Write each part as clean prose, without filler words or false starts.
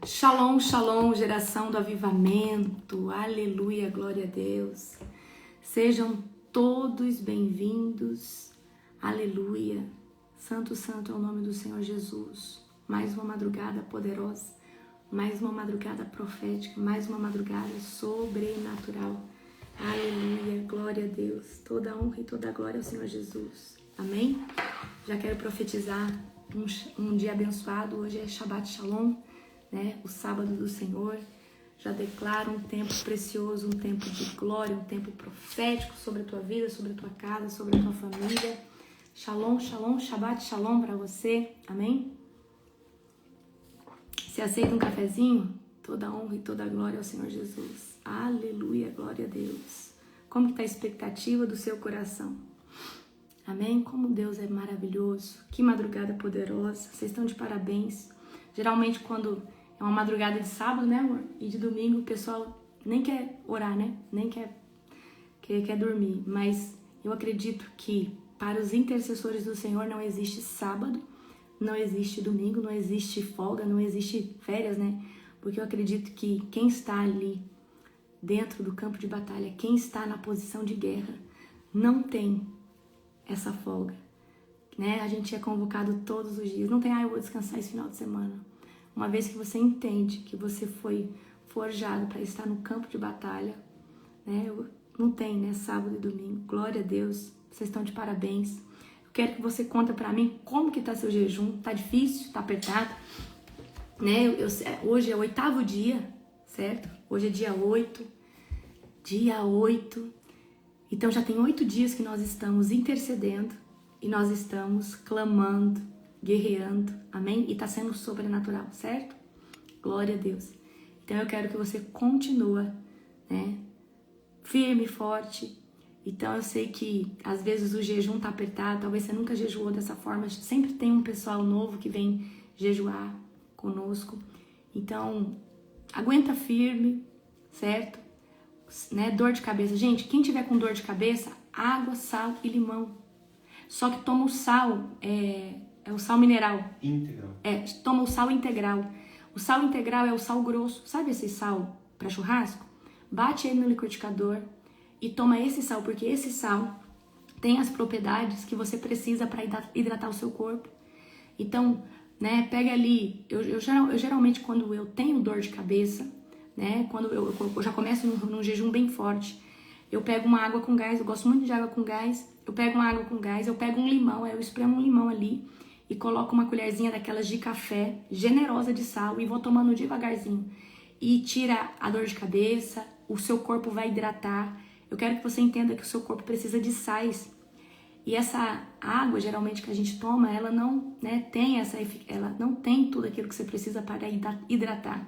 Shalom, shalom, geração do avivamento, aleluia, glória a Deus. Sejam todos bem-vindos, aleluia. Santo, santo é o nome do Senhor Jesus. Mais uma madrugada poderosa, mais uma madrugada profética, mais uma madrugada sobrenatural. Aleluia, glória a Deus. Toda a honra e toda a glória ao Senhor Jesus. Amém? Já quero profetizar um dia abençoado. Hoje é Shabbat Shalom, né? O sábado do Senhor. Já declaro um tempo precioso, um tempo de glória, um tempo profético sobre a tua vida, sobre a tua casa, sobre a tua família. Shalom, shalom, Shabbat Shalom para você. Amém? Se aceita um cafezinho? Toda a honra e toda a glória ao Senhor Jesus. Aleluia, glória a Deus. Como está a expectativa do seu coração? Amém? Como Deus é maravilhoso. Que madrugada poderosa. Vocês estão de parabéns. Geralmente quando é uma madrugada de sábado, né, amor? E de domingo o pessoal nem quer orar, né? Nem quer dormir. Mas eu acredito que para os intercessores do Senhor não existe sábado, não existe domingo, não existe folga, não existe férias, né? Porque eu acredito que quem está ali dentro do campo de batalha, quem está na posição de guerra, não tem essa folga, né? A gente é convocado todos os dias. Não tem, eu vou descansar esse final de semana. Uma vez que você entende que você foi forjado para estar no campo de batalha, né? Não tem, né? Sábado e domingo. Glória a Deus. Vocês estão de parabéns. Eu quero que você conta para mim como que tá seu jejum. Tá difícil? Tá apertado? Né? Hoje é o 8º dia, certo? Hoje é dia 8. Dia 8. Então já tem 8 dias que nós estamos intercedendo e nós estamos clamando, guerreando, amém? E tá sendo sobrenatural, certo? Glória a Deus. Então eu quero que você continue, né? Firme, forte. Então eu sei que às vezes o jejum tá apertado, talvez você nunca jejuou dessa forma. Sempre tem um pessoal novo que vem jejuar conosco. Então aguenta firme, certo? Né? Dor de cabeça. Gente, quem tiver com dor de cabeça, água, sal e limão. Só que toma o sal, é o sal mineral. Integral. Toma o sal integral. O sal integral é o sal grosso. Sabe esse sal para churrasco? Bate ele no liquidificador e toma esse sal, porque esse sal tem as propriedades que você precisa para hidratar o seu corpo. Então, né, pega ali. Eu geralmente, quando eu tenho dor de cabeça, né, quando eu já começo num jejum bem forte, eu pego uma água com gás. Eu gosto muito de água com gás. Eu pego uma água com gás, eu pego um limão, eu espremo um limão ali e coloco uma colherzinha daquelas de café, generosa de sal, e vou tomando devagarzinho. E tira a dor de cabeça, o seu corpo vai hidratar. Eu quero que você entenda que o seu corpo precisa de sais. E essa água, geralmente, que a gente toma, ela não, né, ela não tem tudo aquilo que você precisa para hidratar.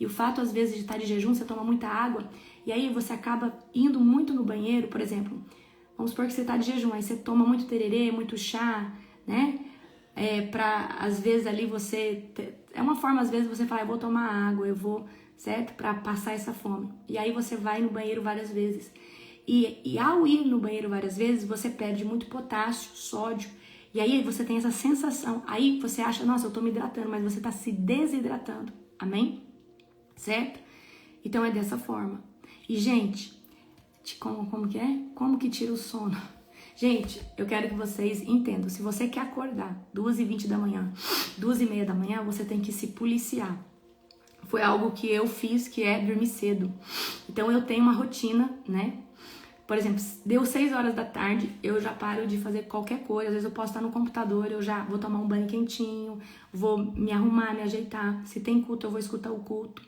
E o fato, às vezes, de estar de jejum, você toma muita água, e aí você acaba indo muito no banheiro, por exemplo. Vamos supor que você está de jejum, aí você toma muito tererê, muito chá, né? Às vezes ali é uma forma, às vezes você fala, eu vou tomar água, eu vou, certo? Para passar essa fome. E aí você vai no banheiro várias vezes. E ao ir no banheiro várias vezes, você perde muito potássio, sódio. E aí você tem essa sensação. Aí você acha, nossa, eu tô me hidratando, mas você tá se desidratando. Amém? Certo? Então é dessa forma. E, gente, como que é? Como que tira o sono? Gente, eu quero que vocês entendam. Se você quer acordar 2h20 da manhã, 2h30 da manhã, você tem que se policiar. Foi algo que eu fiz, que é dormir cedo. Então eu tenho uma rotina, né? Por exemplo, deu 6 horas da tarde, eu já paro de fazer qualquer coisa. Às vezes eu posso estar no computador, eu já vou tomar um banho quentinho, vou me arrumar, me ajeitar. Se tem culto, eu vou escutar o culto.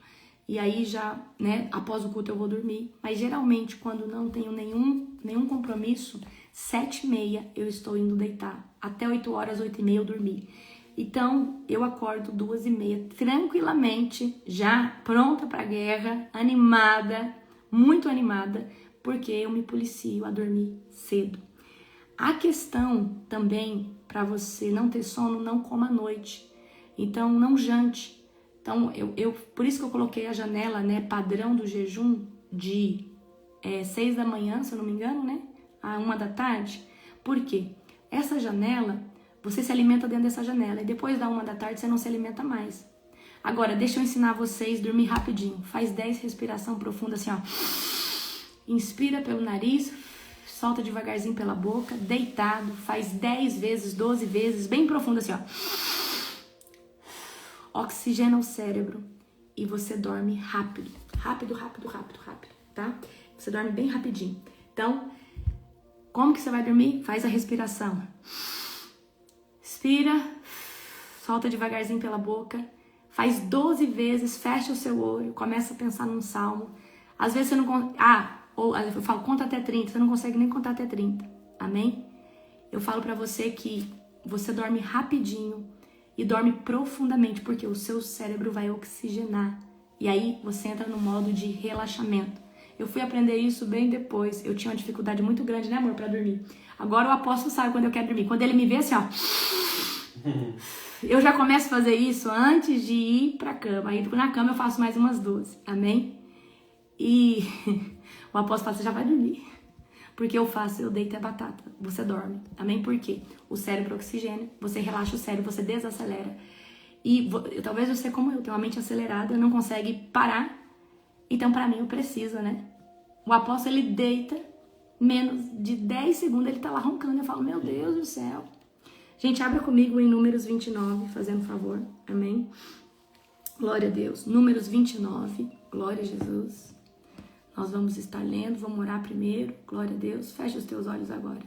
E aí já, né, após o culto eu vou dormir. Mas geralmente, quando não tenho nenhum compromisso, 7h30 eu estou indo deitar. Até 8 horas, 8h30 eu dormi. Então, eu acordo 2h30, tranquilamente, já pronta pra guerra, animada, muito animada, porque eu me policio a dormir cedo. A questão também, para você não ter sono, não coma à noite. Então, não jante. Então, por isso que eu coloquei a janela, né, padrão do jejum de 6 da manhã, se eu não me engano, né, a 1 da tarde. Por quê? Essa janela, você se alimenta dentro dessa janela e depois da 1 da tarde você não se alimenta mais. Agora, deixa eu ensinar vocês a dormir rapidinho. Faz 10 respiração profunda assim, ó. Inspira pelo nariz, solta devagarzinho pela boca, deitado. Faz 10 vezes, 12 vezes, bem profundo assim, ó. Oxigena o cérebro e você dorme rápido. Rápido, tá? Você dorme bem rapidinho. Então, como que você vai dormir? Faz a respiração. Inspira, solta devagarzinho pela boca. Faz 12 vezes, fecha o seu olho, começa a pensar num salmo. Às vezes você não... eu falo, conta até 30, você não consegue nem contar até 30. Amém? Eu falo pra você que você dorme rapidinho e dorme profundamente, porque o seu cérebro vai oxigenar. E aí você entra no modo de relaxamento. Eu fui aprender isso bem depois. Eu tinha uma dificuldade muito grande, né, amor, pra dormir. Agora o apóstolo sabe quando eu quero dormir. Quando ele me vê assim, ó... Eu já começo a fazer isso antes de ir pra cama. Aí na cama eu faço mais umas 12. Amém? E o apóstolo fala, você já vai dormir. Porque eu deito a batata. Você dorme. Amém? Por quê? O cérebro oxigena, você relaxa o cérebro, você desacelera. E talvez você, como eu, tem uma mente acelerada, não consegue parar. Então, pra mim, eu preciso, né? O apóstolo, ele deita, menos de 10 segundos, ele tá lá roncando. Eu falo, meu Deus do céu. Gente, abra comigo em Números 29, fazendo favor. Amém? Glória a Deus. Números 29. Glória a Jesus. Nós vamos estar lendo, vamos orar primeiro. Glória a Deus. Fecha os teus olhos agora.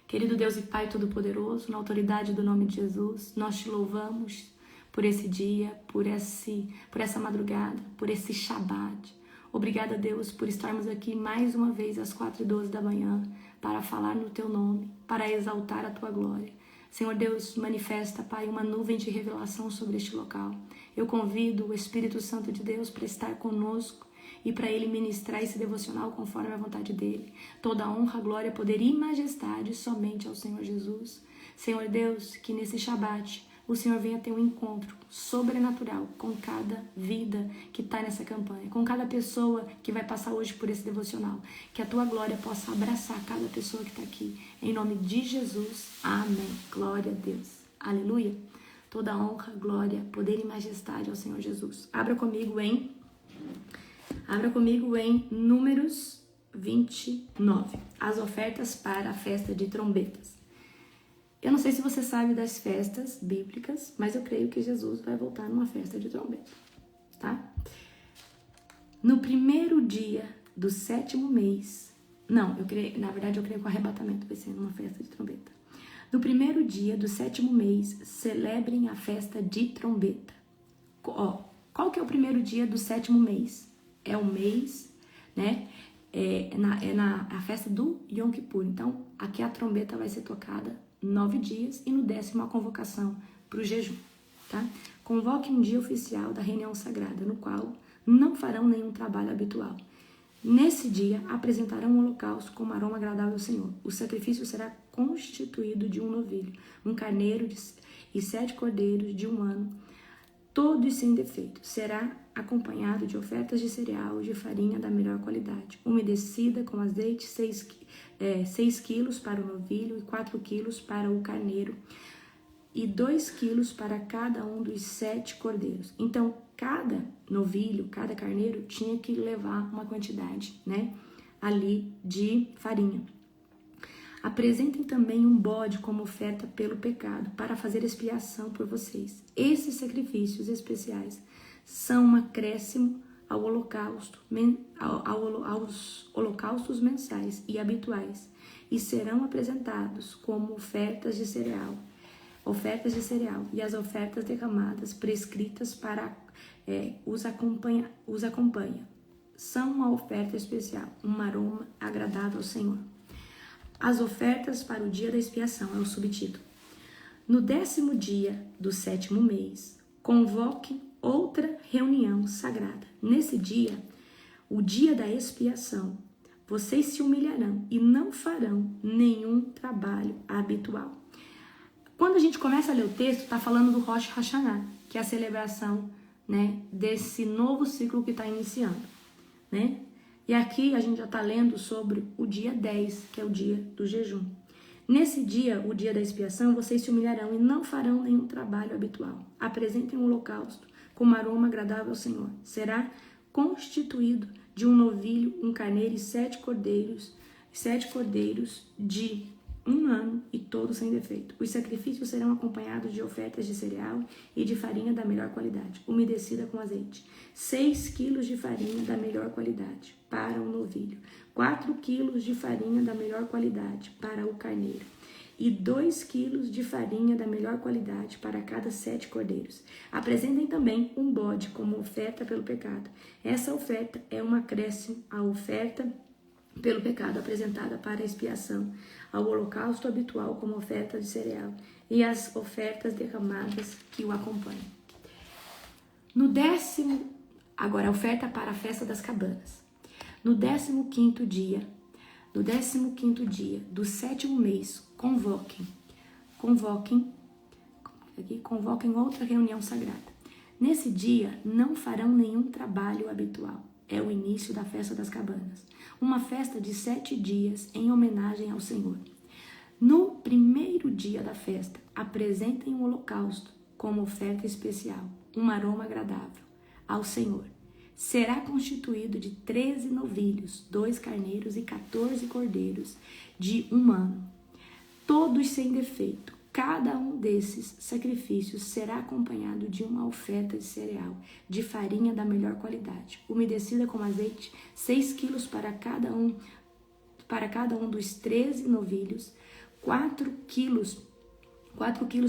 Querido Deus e Pai Todo-Poderoso, na autoridade do nome de Jesus, nós te louvamos por esse dia, por essa madrugada, por esse Shabat. Obrigada, Deus, por estarmos aqui mais uma vez às 4h12 da manhã para falar no teu nome, para exaltar a tua glória. Senhor Deus, manifesta, Pai, uma nuvem de revelação sobre este local. Eu convido o Espírito Santo de Deus para estar conosco e para Ele ministrar esse devocional conforme a vontade dEle. Toda honra, glória, poder e majestade somente ao Senhor Jesus. Senhor Deus, que nesse Shabat o Senhor venha ter um encontro sobrenatural com cada vida que está nessa campanha, com cada pessoa que vai passar hoje por esse devocional. Que a tua glória possa abraçar cada pessoa que está aqui. Em nome de Jesus, amém. Glória a Deus. Aleluia. Toda honra, glória, poder e majestade ao Senhor Jesus. Abra comigo em Números 29. As ofertas para a festa de trombetas. Eu não sei se você sabe das festas bíblicas, mas eu creio que Jesus vai voltar numa festa de trombeta, tá? No primeiro dia do 7º mês... eu creio que o arrebatamento vai ser numa festa de trombeta. No primeiro dia do 7º mês, celebrem a festa de trombeta. Qual que é o primeiro dia do 7º mês? É o mês, né? A festa do Yom Kippur. Então, aqui a trombeta vai ser tocada 9 dias e no 10º a convocação para o jejum, tá? Convoque um dia oficial da reunião sagrada, no qual não farão nenhum trabalho habitual. Nesse dia, apresentarão um holocausto como aroma agradável ao Senhor. O sacrifício será constituído de um novilho, um carneiro e 7 cordeiros de 1 ano, todos sem defeito. Será acompanhado de ofertas de cereal e de farinha da melhor qualidade, umedecida com azeite, 6 quilos para o novilho e 4 quilos para o carneiro, e 2 quilos para cada um dos 7 cordeiros. Então, cada novilho, cada carneiro tinha que levar uma quantidade, né, ali de farinha. Apresentem também um bode como oferta pelo pecado, para fazer expiação por vocês. Esses sacrifícios especiais são um acréscimo aos holocaustos mensais e habituais, e serão apresentados como ofertas de cereal e as ofertas derramadas prescritas para os acompanha. São uma oferta especial, um aroma agradável ao Senhor. As ofertas para o dia da expiação é o subtítulo. No 10º dia do 7º mês, convoque outra reunião sagrada. Nesse dia, o dia da expiação, vocês se humilharão e não farão nenhum trabalho habitual. Quando a gente começa a ler o texto, está falando do Rosh Hashanah, que é a celebração, né, desse novo ciclo que está iniciando, né? E aqui a gente já está lendo sobre o dia 10, que é o dia do jejum. Nesse dia, o dia da expiação, vocês se humilharão e não farão nenhum trabalho habitual. Apresentem um holocausto como aroma agradável ao Senhor. Será constituído de um novilho, um carneiro e 7 cordeiros de 1 ano e todos sem defeito. Os sacrifícios serão acompanhados de ofertas de cereal e de farinha da melhor qualidade, umedecida com azeite. 6 quilos de farinha da melhor qualidade para o novilho, 4 quilos de farinha da melhor qualidade para o carneiro e 2 quilos de farinha da melhor qualidade para cada 7 cordeiros. Apresentem também um bode como oferta pelo pecado. Essa oferta é um acréscimo à oferta pelo pecado apresentada para a expiação, ao holocausto habitual como oferta de cereal e às ofertas derramadas que o acompanham. Agora a oferta para a festa das cabanas. No 15º dia do 7º mês, convoquem outra reunião sagrada. Nesse dia não farão nenhum trabalho habitual. É o início da festa das cabanas, uma festa de 7 dias em homenagem ao Senhor. No primeiro dia da festa, apresentem um holocausto como oferta especial, um aroma agradável ao Senhor. Será constituído de 13 novilhos, 2 carneiros e 14 cordeiros de 1 ano, todos sem defeito. Cada um desses sacrifícios será acompanhado de uma oferta de cereal, de farinha da melhor qualidade, umedecida com azeite, 6 quilos para cada um dos 13 novilhos, 4 quilos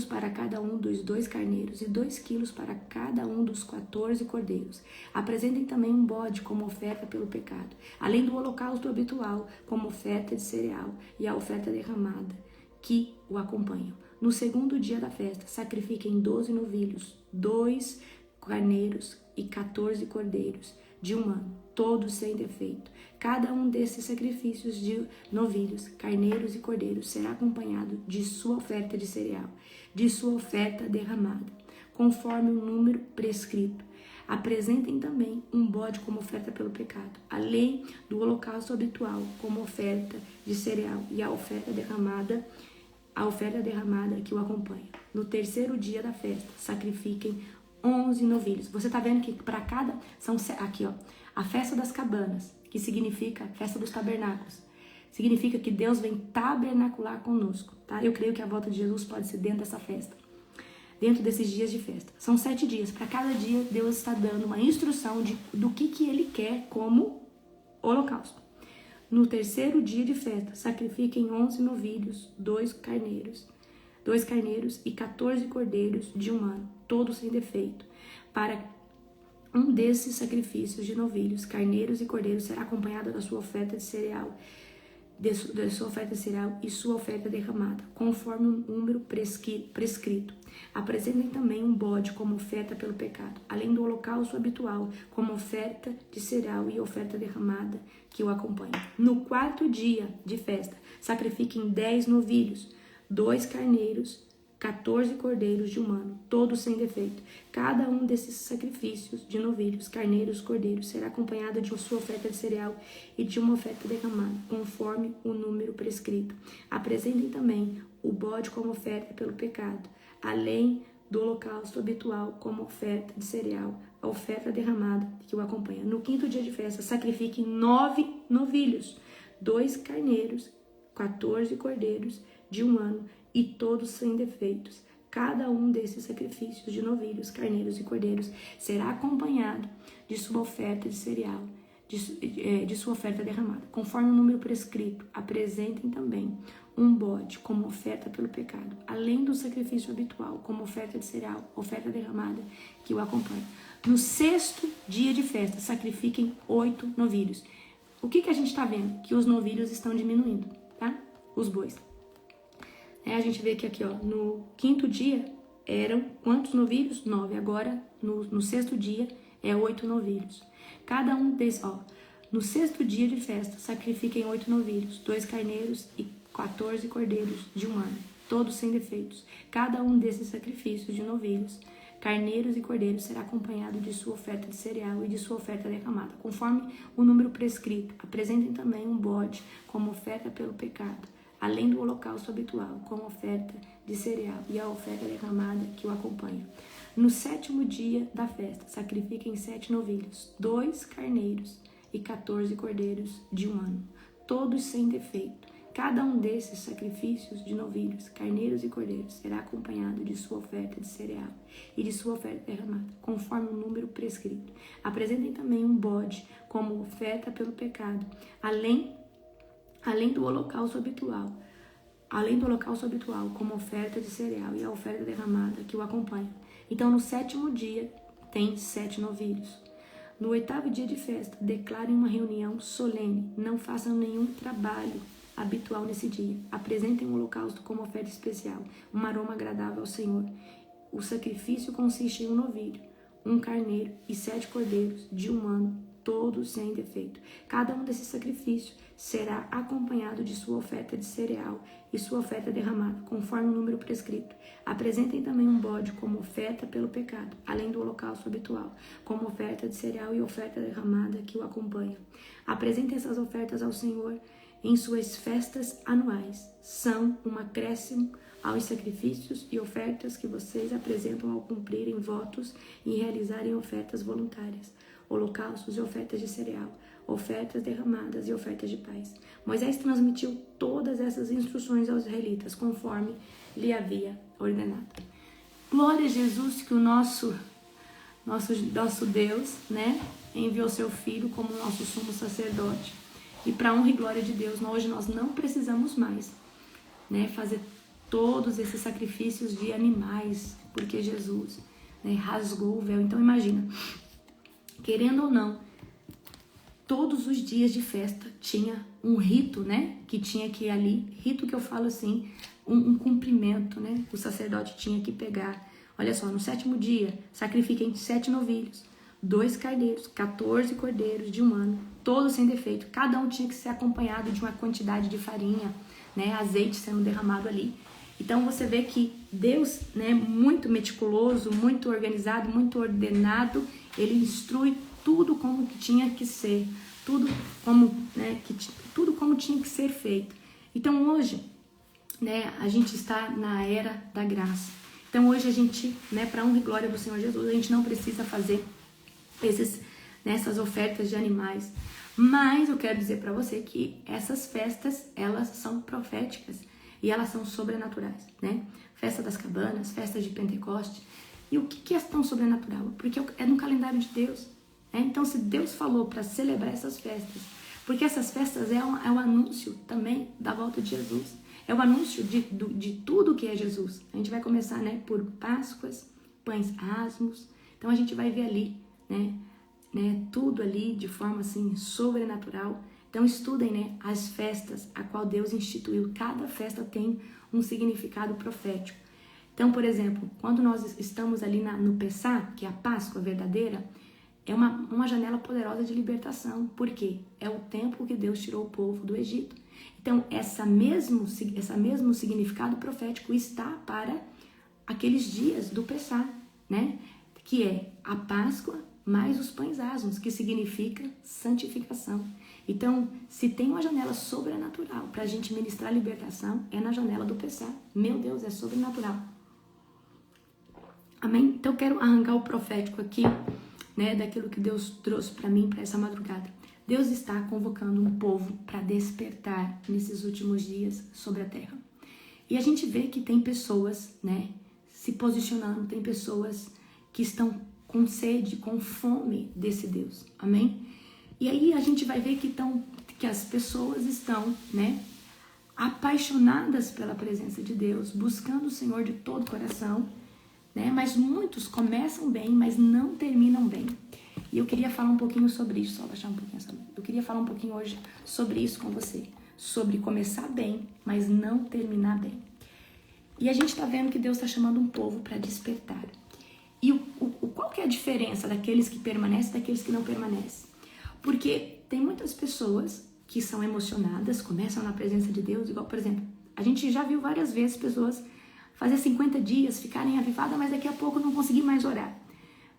para cada um dos 2 carneiros e 2 quilos para cada um dos 14 cordeiros. Apresentem também um bode como oferta pelo pecado, além do holocausto habitual como oferta de cereal e a oferta derramada que o acompanham. No segundo dia da festa, sacrifiquem 12 novilhos, 2 carneiros e 14 cordeiros de 1 ano, todos sem defeito. Cada um desses sacrifícios de novilhos, carneiros e cordeiros será acompanhado de sua oferta de cereal, de sua oferta derramada, conforme o número prescrito. Apresentem também um bode como oferta pelo pecado, além do holocausto habitual como oferta de cereal e a oferta derramada que o acompanha. No terceiro dia da festa, sacrifiquem 11 novilhos. Você tá vendo que para cada... Aqui, ó. A festa das cabanas, que significa festa dos tabernáculos. Significa que Deus vem tabernacular conosco, tá? Eu creio que a volta de Jesus pode ser dentro dessa festa. Dentro desses dias de festa. São 7 dias. Para cada dia, Deus está dando uma instrução do que Ele quer como holocausto. No terceiro dia de festa, sacrifiquem 11 novilhos, 2 carneiros e 14 cordeiros de 1 ano, todos sem defeito. Para um desses sacrifícios de novilhos, carneiros e cordeiros será acompanhado da sua oferta de cereal, e sua oferta derramada, conforme o número prescrito. Apresentem também um bode como oferta pelo pecado, além do holocausto habitual, como oferta de cereal e oferta derramada que o acompanha. No quarto dia de festa, sacrifiquem 10 novilhos, 2 carneiros, 14 cordeiros de 1 ano, todos sem defeito. Cada um desses sacrifícios de novilhos, carneiros, cordeiros será acompanhado de sua oferta de cereal e de uma oferta derramada, conforme o número prescrito. Apresentem também o bode como oferta pelo pecado, além do holocausto habitual como oferta de cereal, a oferta derramada que o acompanha. No quinto dia de festa, sacrifiquem 9 novilhos, 2 carneiros, 14 cordeiros de 1 ano, e todos sem defeitos. Cada um desses sacrifícios de novilhos, carneiros e cordeiros será acompanhado de sua oferta de cereal, de sua oferta derramada. Conforme o número prescrito, apresentem também um bode como oferta pelo pecado, além do sacrifício habitual, como oferta de cereal, oferta derramada que o acompanha. No sexto dia de festa, sacrifiquem 8 novilhos. O que a gente está vendo? Que os novilhos estão diminuindo, tá? Os bois. A gente vê que aqui, ó, no quinto dia eram quantos novilhos? 9. Agora, no sexto dia, é 8 novilhos. Cada um desses, ó, no sexto dia de festa, sacrifiquem 8 novilhos, 2 carneiros e 14 cordeiros de 1 ano, todos sem defeitos. Cada um desses sacrifícios de novilhos, carneiros e cordeiros será acompanhado de sua oferta de cereal e de sua oferta derramada, conforme o número prescrito. Apresentem também um bode como oferta pelo pecado, além do holocausto habitual, com oferta de cereal e a oferta derramada que o acompanha. No 7º dia da festa, sacrifiquem 7 novilhos, 2 carneiros e 14 cordeiros de 1 ano, todos sem defeito. Cada um desses sacrifícios de novilhos, carneiros e cordeiros será acompanhado de sua oferta de cereal e de sua oferta derramada, conforme o número prescrito. Apresentem também um bode como oferta pelo pecado, além do holocausto habitual, como oferta de cereal e a oferta derramada que o acompanha. Então, no 7º dia, tem 7 novilhos. No 8º dia de festa, declarem uma reunião solene. Não façam nenhum trabalho habitual nesse dia. Apresentem o holocausto como oferta especial, um aroma agradável ao Senhor. O sacrifício consiste em um novilho, um carneiro e 7 cordeiros de 1 ano, todos sem defeito. Cada um desses sacrifícios será acompanhado de sua oferta de cereal e sua oferta derramada, conforme o número prescrito. Apresentem também um bode como oferta pelo pecado, além do holocausto habitual, como oferta de cereal e oferta derramada que o acompanha. Apresentem essas ofertas ao Senhor em suas festas anuais. São um acréscimo aos sacrifícios e ofertas que vocês apresentam ao cumprirem votos e realizarem ofertas voluntárias, holocaustos e ofertas de cereal, ofertas derramadas e ofertas de paz. Moisés transmitiu todas essas instruções aos israelitas, conforme lhe havia ordenado. Glória a Jesus, que o nosso Deus, né, enviou seu Filho como nosso sumo sacerdote. E para honra e glória de Deus, hoje nós não precisamos mais, né, fazer todos esses sacrifícios de animais, porque Jesus, né, rasgou o véu. Então imagina, querendo ou não, todos os dias de festa tinha um rito, né, que tinha que ir ali, rito que eu falo assim, um cumprimento, né, o sacerdote tinha que pegar. Olha só, no 7º dia, sacrifiquem 7 novilhos, 2 carneiros, 14 cordeiros de 1 ano, todos sem defeito. Cada um tinha que ser acompanhado de uma quantidade de farinha, né, azeite sendo derramado ali. Então você vê que Deus, né, muito meticuloso, muito organizado, muito ordenado, ele instrui tudo como que tinha que ser, tudo como, né, tudo como tinha que ser feito. Então hoje, né, a gente está na era da graça. Então hoje a gente, né, para honra e glória do Senhor Jesus, a gente não precisa fazer essas ofertas de animais. Mas eu quero dizer para você que essas festas, elas são proféticas e elas são sobrenaturais, né? Festa das cabanas, festa de Pentecoste. E o que é tão sobrenatural? Porque é no calendário de Deus. Então, se Deus falou para celebrar essas festas, porque essas festas é um anúncio também da volta de Jesus, é o anúncio de tudo que é Jesus. A gente vai começar, né, por Páscoas, pães asmos. Então, a gente vai ver ali, né, tudo ali de forma assim sobrenatural. Então, estudem, né, as festas a qual Deus instituiu. Cada festa tem um significado profético. Então, por exemplo, quando nós estamos ali no Pessá, que é a Páscoa verdadeira, é uma janela poderosa de libertação. Por quê? É o tempo que Deus tirou o povo do Egito. Então, esse mesmo significado profético está para aqueles dias do Pessá, né? Que é a Páscoa mais os pães asmos, que significa santificação. Então, se tem uma janela sobrenatural para a gente ministrar libertação, é na janela do Pessá. Meu Deus, é sobrenatural. Amém? Então, eu quero arrancar o profético aqui, né, daquilo que Deus trouxe para mim, para essa madrugada. Deus está convocando um povo para despertar nesses últimos dias sobre a terra. E a gente vê que tem pessoas, né, se posicionando, tem pessoas que estão com sede, com fome desse Deus. Amém? E aí a gente vai ver que as pessoas estão, né, apaixonadas pela presença de Deus, buscando o Senhor de todo o coração, né? Mas muitos começam bem, mas não terminam bem. E eu queria falar um pouquinho sobre isso, só baixar um pouquinho essa luz. Eu queria falar um pouquinho hoje sobre isso com você, sobre começar bem, mas não terminar bem. E a gente está vendo que Deus está chamando um povo para despertar. E qual que é a diferença daqueles que permanecem e daqueles que não permanecem? Porque tem muitas pessoas que são emocionadas, começam na presença de Deus, igual, por exemplo, a gente já viu várias vezes pessoas fazer 50 dias, ficarem avivadas, mas daqui a pouco não conseguir mais orar.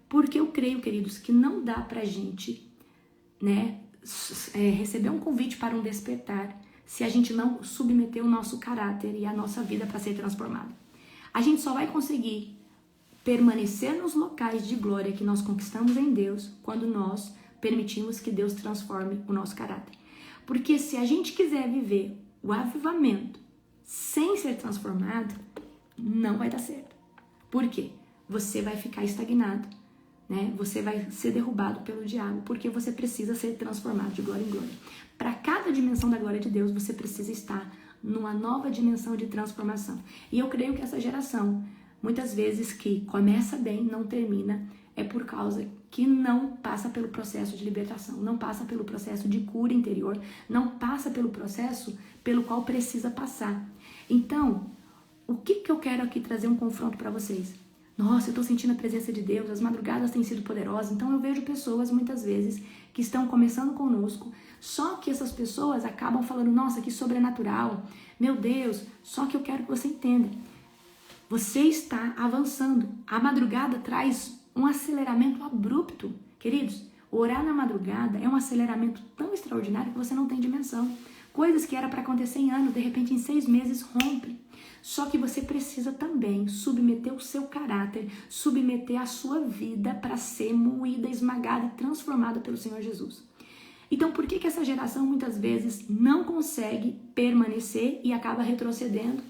Porque eu creio, queridos, que não dá pra gente, né, receber um convite para um despertar se a gente não submeter o nosso caráter e a nossa vida para ser transformada. A gente só vai conseguir permanecer nos locais de glória que nós conquistamos em Deus quando nós permitimos que Deus transforme o nosso caráter. Porque se a gente quiser viver o avivamento sem ser transformado, não vai dar certo. Por quê? Você vai ficar estagnado, né? Você vai ser derrubado pelo diabo, porque você precisa ser transformado de glória em glória. Para cada dimensão da glória de Deus, você precisa estar numa nova dimensão de transformação. E eu creio que essa geração, muitas vezes que começa bem, não termina, é por causa que não passa pelo processo de libertação, não passa pelo processo de cura interior, não passa pelo processo pelo qual precisa passar. Então, o que eu quero aqui trazer um confronto para vocês? Nossa, eu estou sentindo a presença de Deus, as madrugadas têm sido poderosas. Então eu vejo pessoas, muitas vezes, que estão começando conosco, só que essas pessoas acabam falando, nossa, que sobrenatural, meu Deus, só que eu quero que você entenda. Você está avançando. A madrugada traz um aceleramento abrupto. Queridos, orar na madrugada é um aceleramento tão extraordinário que você não tem dimensão. Coisas que era para acontecer em anos, de repente em 6 meses rompem. Só que você precisa também submeter o seu caráter, submeter a sua vida para ser moída, esmagada e transformada pelo Senhor Jesus. Então, por que essa geração muitas vezes não consegue permanecer e acaba retrocedendo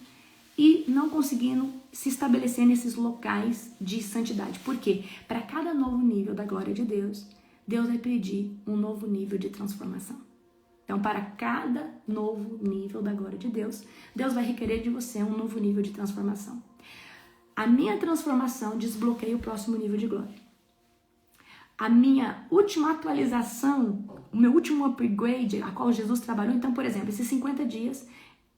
e não conseguindo se estabelecer nesses locais de santidade? Por quê? Para cada novo nível da glória de Deus, Deus vai pedir um novo nível de transformação. Então, para cada novo nível da glória de Deus, Deus vai requerer de você um novo nível de transformação. A minha transformação desbloqueia o próximo nível de glória. A minha última atualização, o meu último upgrade, a qual Jesus trabalhou, então, por exemplo, esses 50 dias,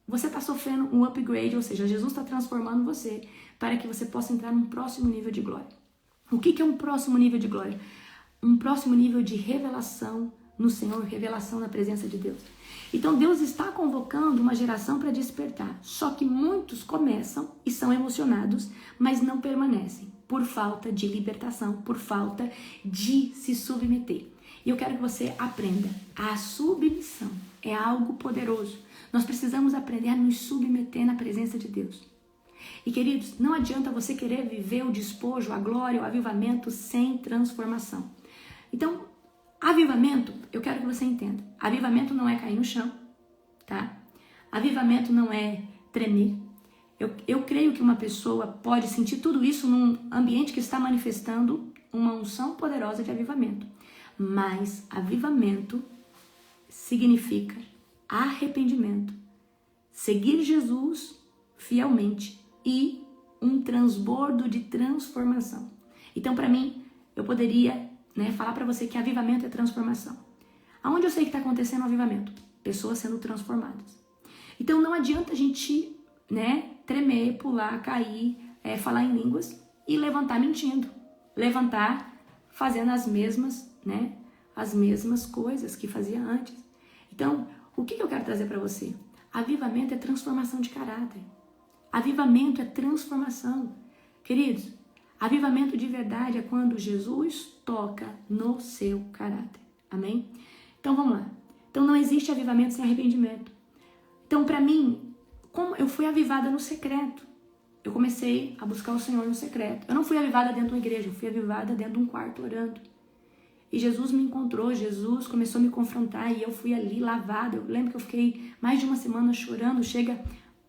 você está sofrendo um upgrade, ou seja, Jesus está transformando você para que você possa entrar num próximo nível de glória. O que é um próximo nível de glória? Um próximo nível de revelação no Senhor, revelação na presença de Deus. Então Deus está convocando uma geração para despertar. Só que muitos começam e são emocionados, mas não permanecem por falta de libertação, por falta de se submeter. E eu quero que você aprenda. A submissão é algo poderoso. Nós precisamos aprender a nos submeter na presença de Deus. E queridos, não adianta você querer viver o despojo, a glória, o avivamento sem transformação. Então, avivamento, eu quero que você entenda. Avivamento não é cair no chão, tá? Avivamento não é tremer. Eu creio que uma pessoa pode sentir tudo isso num ambiente que está manifestando uma unção poderosa de avivamento. Mas avivamento significa arrependimento, seguir Jesus fielmente e um transbordo de transformação. Então, para mim, eu poderia falar para você que avivamento é transformação. Aonde eu sei que está acontecendo o avivamento? Pessoas sendo transformadas. Então não adianta a gente tremer, pular, cair, falar em línguas e levantar mentindo. Levantar fazendo as mesmas coisas que fazia antes. Então, o que eu quero trazer para você? Avivamento é transformação de caráter. Avivamento é transformação. Queridos, avivamento de verdade é quando Jesus toca no seu caráter. Amém? Então vamos lá. Então não existe avivamento sem arrependimento. Então para mim, como eu fui avivada no secreto, eu comecei a buscar o Senhor no secreto. Eu não fui avivada dentro de uma igreja, eu fui avivada dentro de um quarto orando. E Jesus me encontrou, Jesus começou a me confrontar e eu fui ali lavada. Eu lembro que eu fiquei mais de uma semana chorando. Chega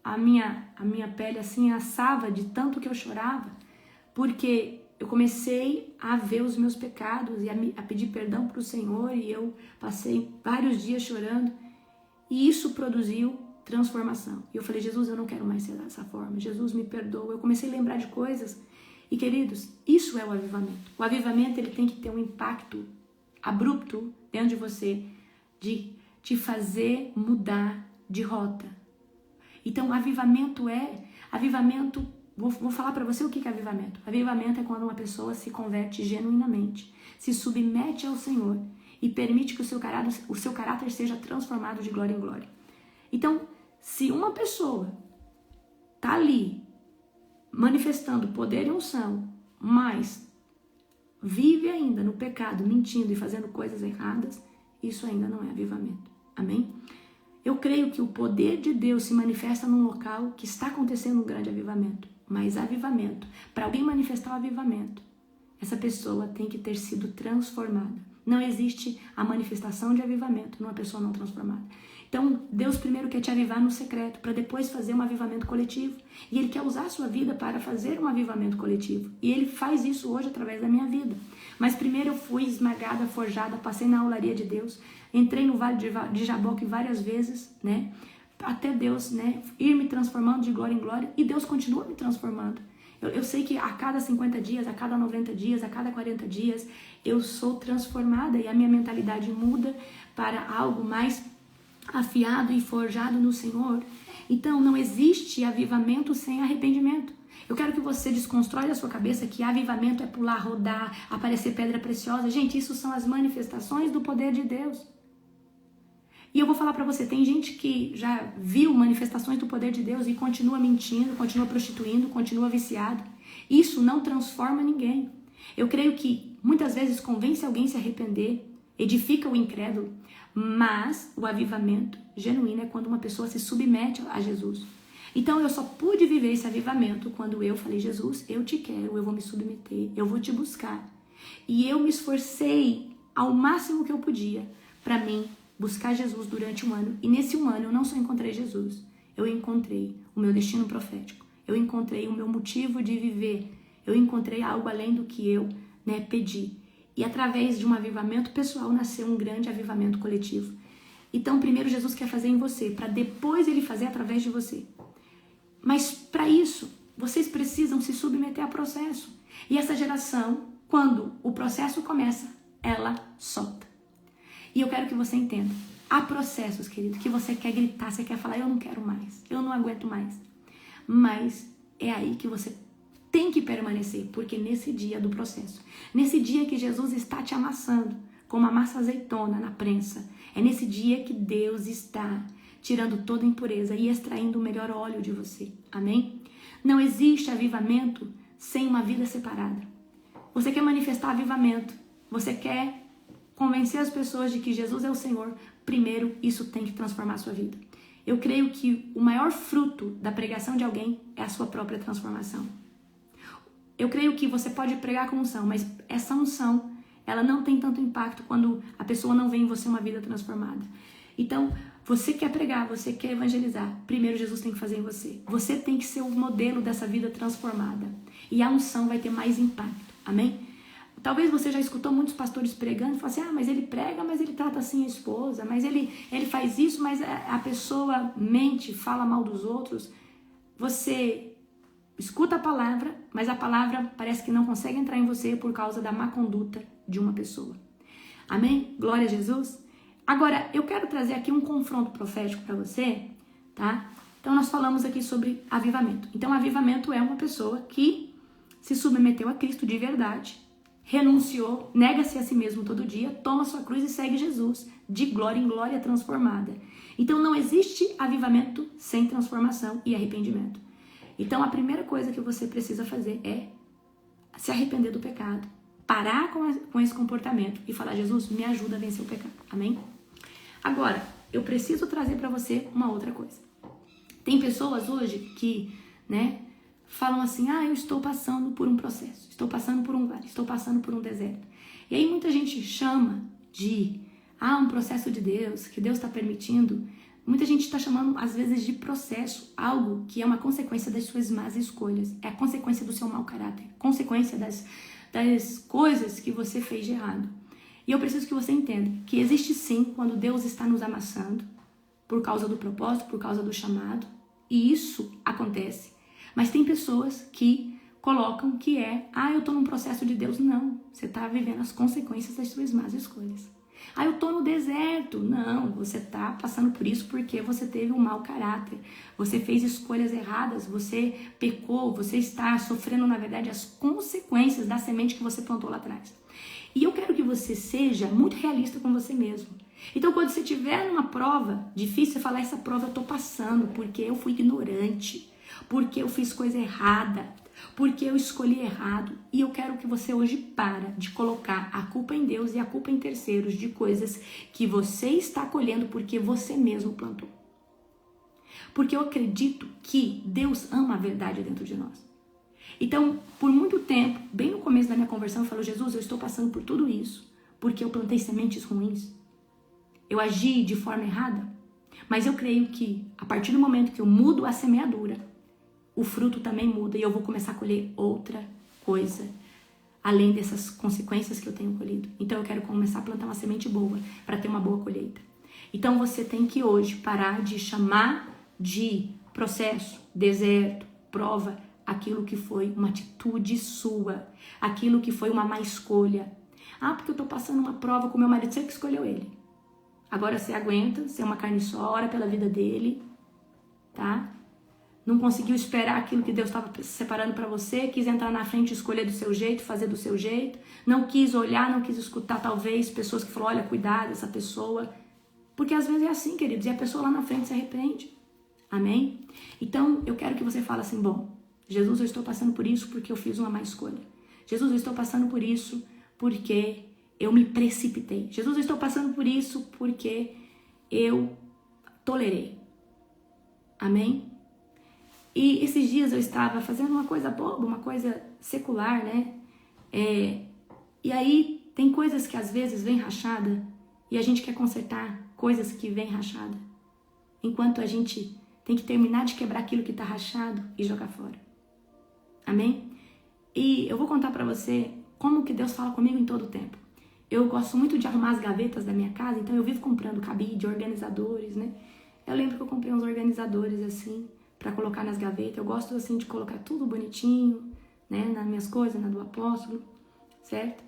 a minha pele assim assava de tanto que eu chorava. Porque eu comecei a ver os meus pecados e a pedir perdão para o Senhor. E eu passei vários dias chorando. E isso produziu transformação. E eu falei, Jesus, eu não quero mais ser dessa forma. Jesus, me perdoa. Eu comecei a lembrar de coisas. E queridos, isso é o avivamento. O avivamento ele tem que ter um impacto abrupto dentro de você. De te fazer mudar de rota. Então, avivamento, vou falar para você o que é avivamento. Avivamento é quando uma pessoa se converte genuinamente, se submete ao Senhor e permite que o seu caráter seja transformado de glória em glória. Então, se uma pessoa está ali manifestando poder e unção, mas vive ainda no pecado, mentindo e fazendo coisas erradas, isso ainda não é avivamento. Amém? Eu creio que o poder de Deus se manifesta num local que está acontecendo um grande avivamento. Mas avivamento, para alguém manifestar o avivamento, essa pessoa tem que ter sido transformada. Não existe a manifestação de avivamento numa pessoa não transformada. Então, Deus primeiro quer te avivar no secreto, para depois fazer um avivamento coletivo. E Ele quer usar a sua vida para fazer um avivamento coletivo. E Ele faz isso hoje através da minha vida. Mas primeiro eu fui esmagada, forjada, passei na aularia de Deus, entrei no Vale de Jaboque várias vezes, né? Até Deus, né, ir me transformando de glória em glória. E Deus continua me transformando. Eu sei que a cada 50 dias, a cada 90 dias, a cada 40 dias, eu sou transformada e a minha mentalidade muda para algo mais afiado e forjado no Senhor. Então, não existe avivamento sem arrependimento. Eu quero que você desconstrói da sua cabeça que avivamento é pular, rodar, aparecer pedra preciosa. Gente, isso são as manifestações do poder de Deus. E eu vou falar pra você, tem gente que já viu manifestações do poder de Deus e continua mentindo, continua prostituindo, continua viciado. Isso não transforma ninguém. Eu creio que muitas vezes convence alguém a se arrepender, edifica o incrédulo, mas o avivamento genuíno é quando uma pessoa se submete a Jesus. Então eu só pude viver esse avivamento quando eu falei, Jesus, eu te quero, eu vou me submeter, eu vou te buscar. E eu me esforcei ao máximo que eu podia para mim buscar Jesus durante um ano. E nesse um ano eu não só encontrei Jesus, eu encontrei o meu destino profético, eu encontrei o meu motivo de viver, eu encontrei algo além do que eu pedi. E através de um avivamento pessoal nasceu um grande avivamento coletivo. Então primeiro Jesus quer fazer em você, para depois Ele fazer através de você. Mas para isso, vocês precisam se submeter a processo. E essa geração, quando o processo começa, ela solta. E eu quero que você entenda. Há processos, querido, que você quer gritar, você quer falar, eu não quero mais, eu não aguento mais. Mas é aí que você tem que permanecer, porque nesse dia do processo, nesse dia que Jesus está te amassando, como amassa azeitona na prensa, é nesse dia que Deus está tirando toda impureza e extraindo o melhor óleo de você. Amém? Não existe avivamento sem uma vida separada. Você quer manifestar avivamento, você quer convencer as pessoas de que Jesus é o Senhor, primeiro isso tem que transformar a sua vida. Eu creio que o maior fruto da pregação de alguém é a sua própria transformação. Eu creio que você pode pregar com unção, mas essa unção, ela não tem tanto impacto quando a pessoa não vê em você uma vida transformada. Então, você quer pregar, você quer evangelizar, primeiro Jesus tem que fazer em você. Você tem que ser o modelo dessa vida transformada. E a unção vai ter mais impacto. Amém? Talvez você já escutou muitos pastores pregando e fala assim, mas ele prega, mas ele trata assim a esposa, mas ele faz isso, mas a pessoa mente, fala mal dos outros. Você escuta a palavra, mas a palavra parece que não consegue entrar em você por causa da má conduta de uma pessoa. Amém? Glória a Jesus. Agora, eu quero trazer aqui um confronto profético para você, tá? Então, nós falamos aqui sobre avivamento. Então, avivamento é uma pessoa que se submeteu a Cristo de verdade, renunciou, nega-se a si mesmo todo dia, toma sua cruz e segue Jesus, de glória em glória transformada. Então, não existe avivamento sem transformação e arrependimento. Então, a primeira coisa que você precisa fazer é se arrepender do pecado, parar com esse comportamento e falar, Jesus, me ajuda a vencer o pecado. Amém? Agora, eu preciso trazer para você uma outra coisa. Tem pessoas hoje que, falam assim, eu estou passando por um processo, estou passando por um vale, estou passando por um deserto. E aí muita gente chama de, um processo de Deus, que Deus está permitindo. Muita gente está chamando, às vezes, de processo, algo que é uma consequência das suas más escolhas. É a consequência do seu mau caráter, consequência das coisas que você fez de errado. E eu preciso que você entenda que existe sim, quando Deus está nos amassando, por causa do propósito, por causa do chamado, e isso acontece. Mas tem pessoas que colocam que eu tô num processo de Deus. Não, você tá vivendo as consequências das suas más escolhas. Eu tô no deserto. Não, você tá passando por isso porque você teve um mau caráter. Você fez escolhas erradas, você pecou, você está sofrendo, na verdade, as consequências da semente que você plantou lá atrás. E eu quero que você seja muito realista com você mesmo. Então, quando você estiver numa prova difícil, você falar, essa prova eu tô passando porque eu fui ignorante, porque eu fiz coisa errada, porque eu escolhi errado. E eu quero que você hoje para de colocar a culpa em Deus e a culpa em terceiros de coisas que você está colhendo porque você mesmo plantou. Porque eu acredito que Deus ama a verdade dentro de nós. Então, por muito tempo, bem no começo da minha conversão, eu falo, Jesus, eu estou passando por tudo isso porque eu plantei sementes ruins. Eu agi de forma errada. Mas eu creio que, a partir do momento que eu mudo a semeadura, o fruto também muda e eu vou começar a colher outra coisa, além dessas consequências que eu tenho colhido. Então eu quero começar a plantar uma semente boa para ter uma boa colheita. Então você tem que hoje parar de chamar de processo, deserto, prova, aquilo que foi uma atitude sua, aquilo que foi uma má escolha. Ah, porque eu tô passando uma prova com meu marido, você que escolheu ele. Agora você aguenta, você é uma carne só, ora pela vida dele, tá? Não conseguiu esperar aquilo que Deus estava separando para você, quis entrar na frente e escolher do seu jeito, fazer do seu jeito, não quis olhar, não quis escutar talvez pessoas que falaram, olha, cuidado essa pessoa, porque às vezes é assim, queridos, e a pessoa lá na frente se arrepende, amém? Então eu quero que você fale assim, bom, Jesus, eu estou passando por isso porque eu fiz uma má escolha. Jesus, eu estou passando por isso porque eu me precipitei. Jesus, eu estou passando por isso porque eu tolerei, amém? E esses dias eu estava fazendo uma coisa boba, uma coisa secular, né? E aí tem coisas que às vezes vem rachada e a gente quer consertar coisas que vem rachada. Enquanto a gente tem que terminar de quebrar aquilo que está rachado e jogar fora. Amém? E eu vou contar pra você como que Deus fala comigo em todo o tempo. Eu gosto muito de arrumar as gavetas da minha casa, então eu vivo comprando cabide, organizadores, né? Eu lembro que eu comprei uns organizadores assim, para colocar nas gavetas. Eu gosto assim de colocar tudo bonitinho, né, nas minhas coisas, na do apóstolo, certo?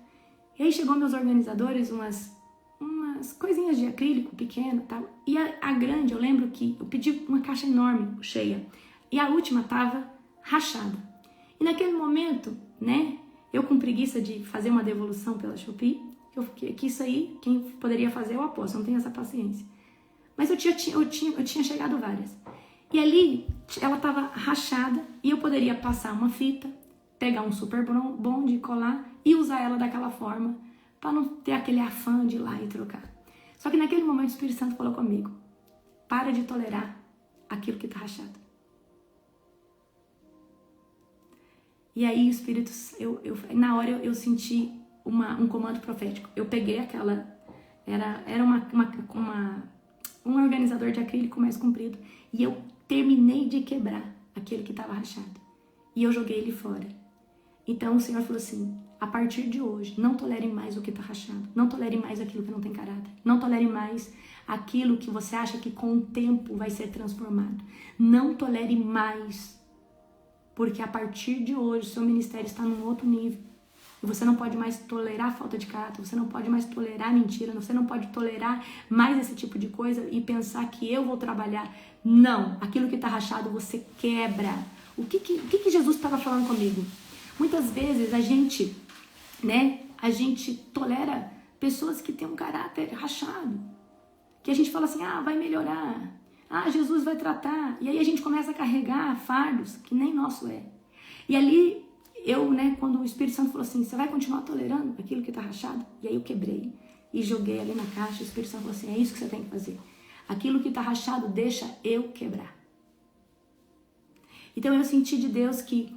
E aí chegou meus organizadores, umas coisinhas de acrílico pequeno, tal. E a grande, eu lembro que eu pedi uma caixa enorme, cheia. E a última tava rachada. E naquele momento, né, eu com preguiça de fazer uma devolução pela Shopee, que isso aí, quem poderia fazer é o apóstolo, não tenho essa paciência. Mas eu tinha chegado várias. E ali, ela estava rachada e eu poderia passar uma fita, pegar um super bonde, colar e usar ela daquela forma, para não ter aquele afã de ir lá e trocar. Só que naquele momento o Espírito Santo falou comigo, para de tolerar aquilo que está rachado. E aí o Espírito, na hora eu senti um comando profético. Eu peguei aquela, era um organizador de acrílico mais comprido, e eu terminei de quebrar aquele que estava rachado. E eu joguei ele fora. Então o Senhor falou assim, a partir de hoje, não tolere mais o que está rachado. Não tolere mais aquilo que não tem caráter. Não tolere mais aquilo que você acha que com o tempo vai ser transformado. Não tolere mais. Porque a partir de hoje, o seu ministério está num outro nível. E você não pode mais tolerar falta de caráter, você não pode mais tolerar mentira, você não pode tolerar mais esse tipo de coisa e pensar que eu vou trabalhar. Não, aquilo que está rachado você quebra. O que Jesus estava falando comigo? Muitas vezes a gente tolera pessoas que têm um caráter rachado. Que a gente fala assim, vai melhorar. Jesus vai tratar. E aí a gente começa a carregar fardos que nem nosso é. E ali, quando o Espírito Santo falou assim, você vai continuar tolerando aquilo que está rachado? E aí eu quebrei e joguei ali na caixa. O Espírito Santo falou assim, é isso que você tem que fazer. Aquilo que está rachado, deixa eu quebrar. Então eu senti de Deus que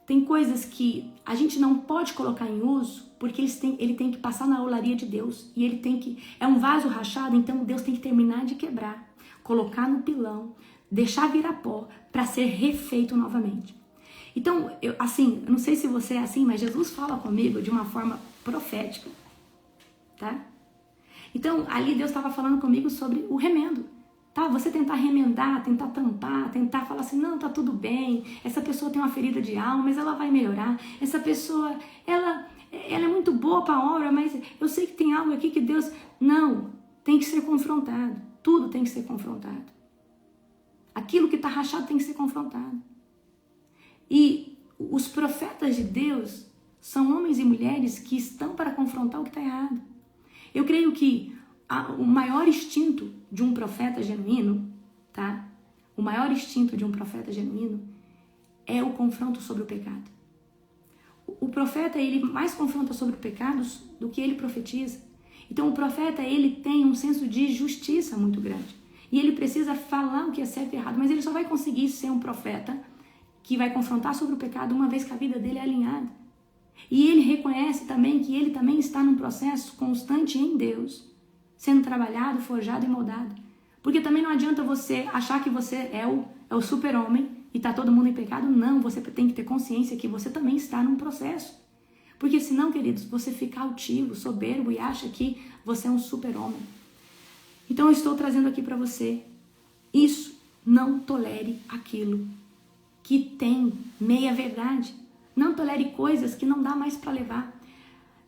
tem coisas que a gente não pode colocar em uso, porque ele tem que passar na olaria de Deus. E ele tem que... É um vaso rachado, então Deus tem que terminar de quebrar, colocar no pilão, deixar virar pó, para ser refeito novamente. Então, eu não sei se você é assim, mas Jesus fala comigo de uma forma profética, tá? Então, ali Deus estava falando comigo sobre o remendo, tá? Você tentar remendar, tentar tampar, tentar falar assim, não, tá tudo bem, essa pessoa tem uma ferida de alma, mas ela vai melhorar, essa pessoa, ela é muito boa para a obra, mas eu sei que tem algo aqui que Deus... Não, tem que ser confrontado, tudo tem que ser confrontado. Aquilo que está rachado tem que ser confrontado. E os profetas de Deus são homens e mulheres que estão para confrontar o que está errado. Eu creio que o maior instinto de um profeta genuíno, tá? O maior instinto de um profeta genuíno é o confronto sobre o pecado. O profeta, ele mais confronta sobre pecados do que ele profetiza. Então o profeta, ele tem um senso de justiça muito grande. E ele precisa falar o que é certo e errado, mas ele só vai conseguir ser um profeta que vai confrontar sobre o pecado uma vez que a vida dele é alinhada. E ele reconhece também que ele também está num processo constante em Deus, sendo trabalhado, forjado e moldado. Porque também não adianta você achar que você é o super-homem e está todo mundo em pecado. Não, você tem que ter consciência que você também está num processo. Porque senão, queridos, você fica altivo, soberbo e acha que você é um super-homem. Então eu estou trazendo aqui para você isso. Não tolere aquilo que tem meia-verdade. Não tolere coisas que não dá mais para levar.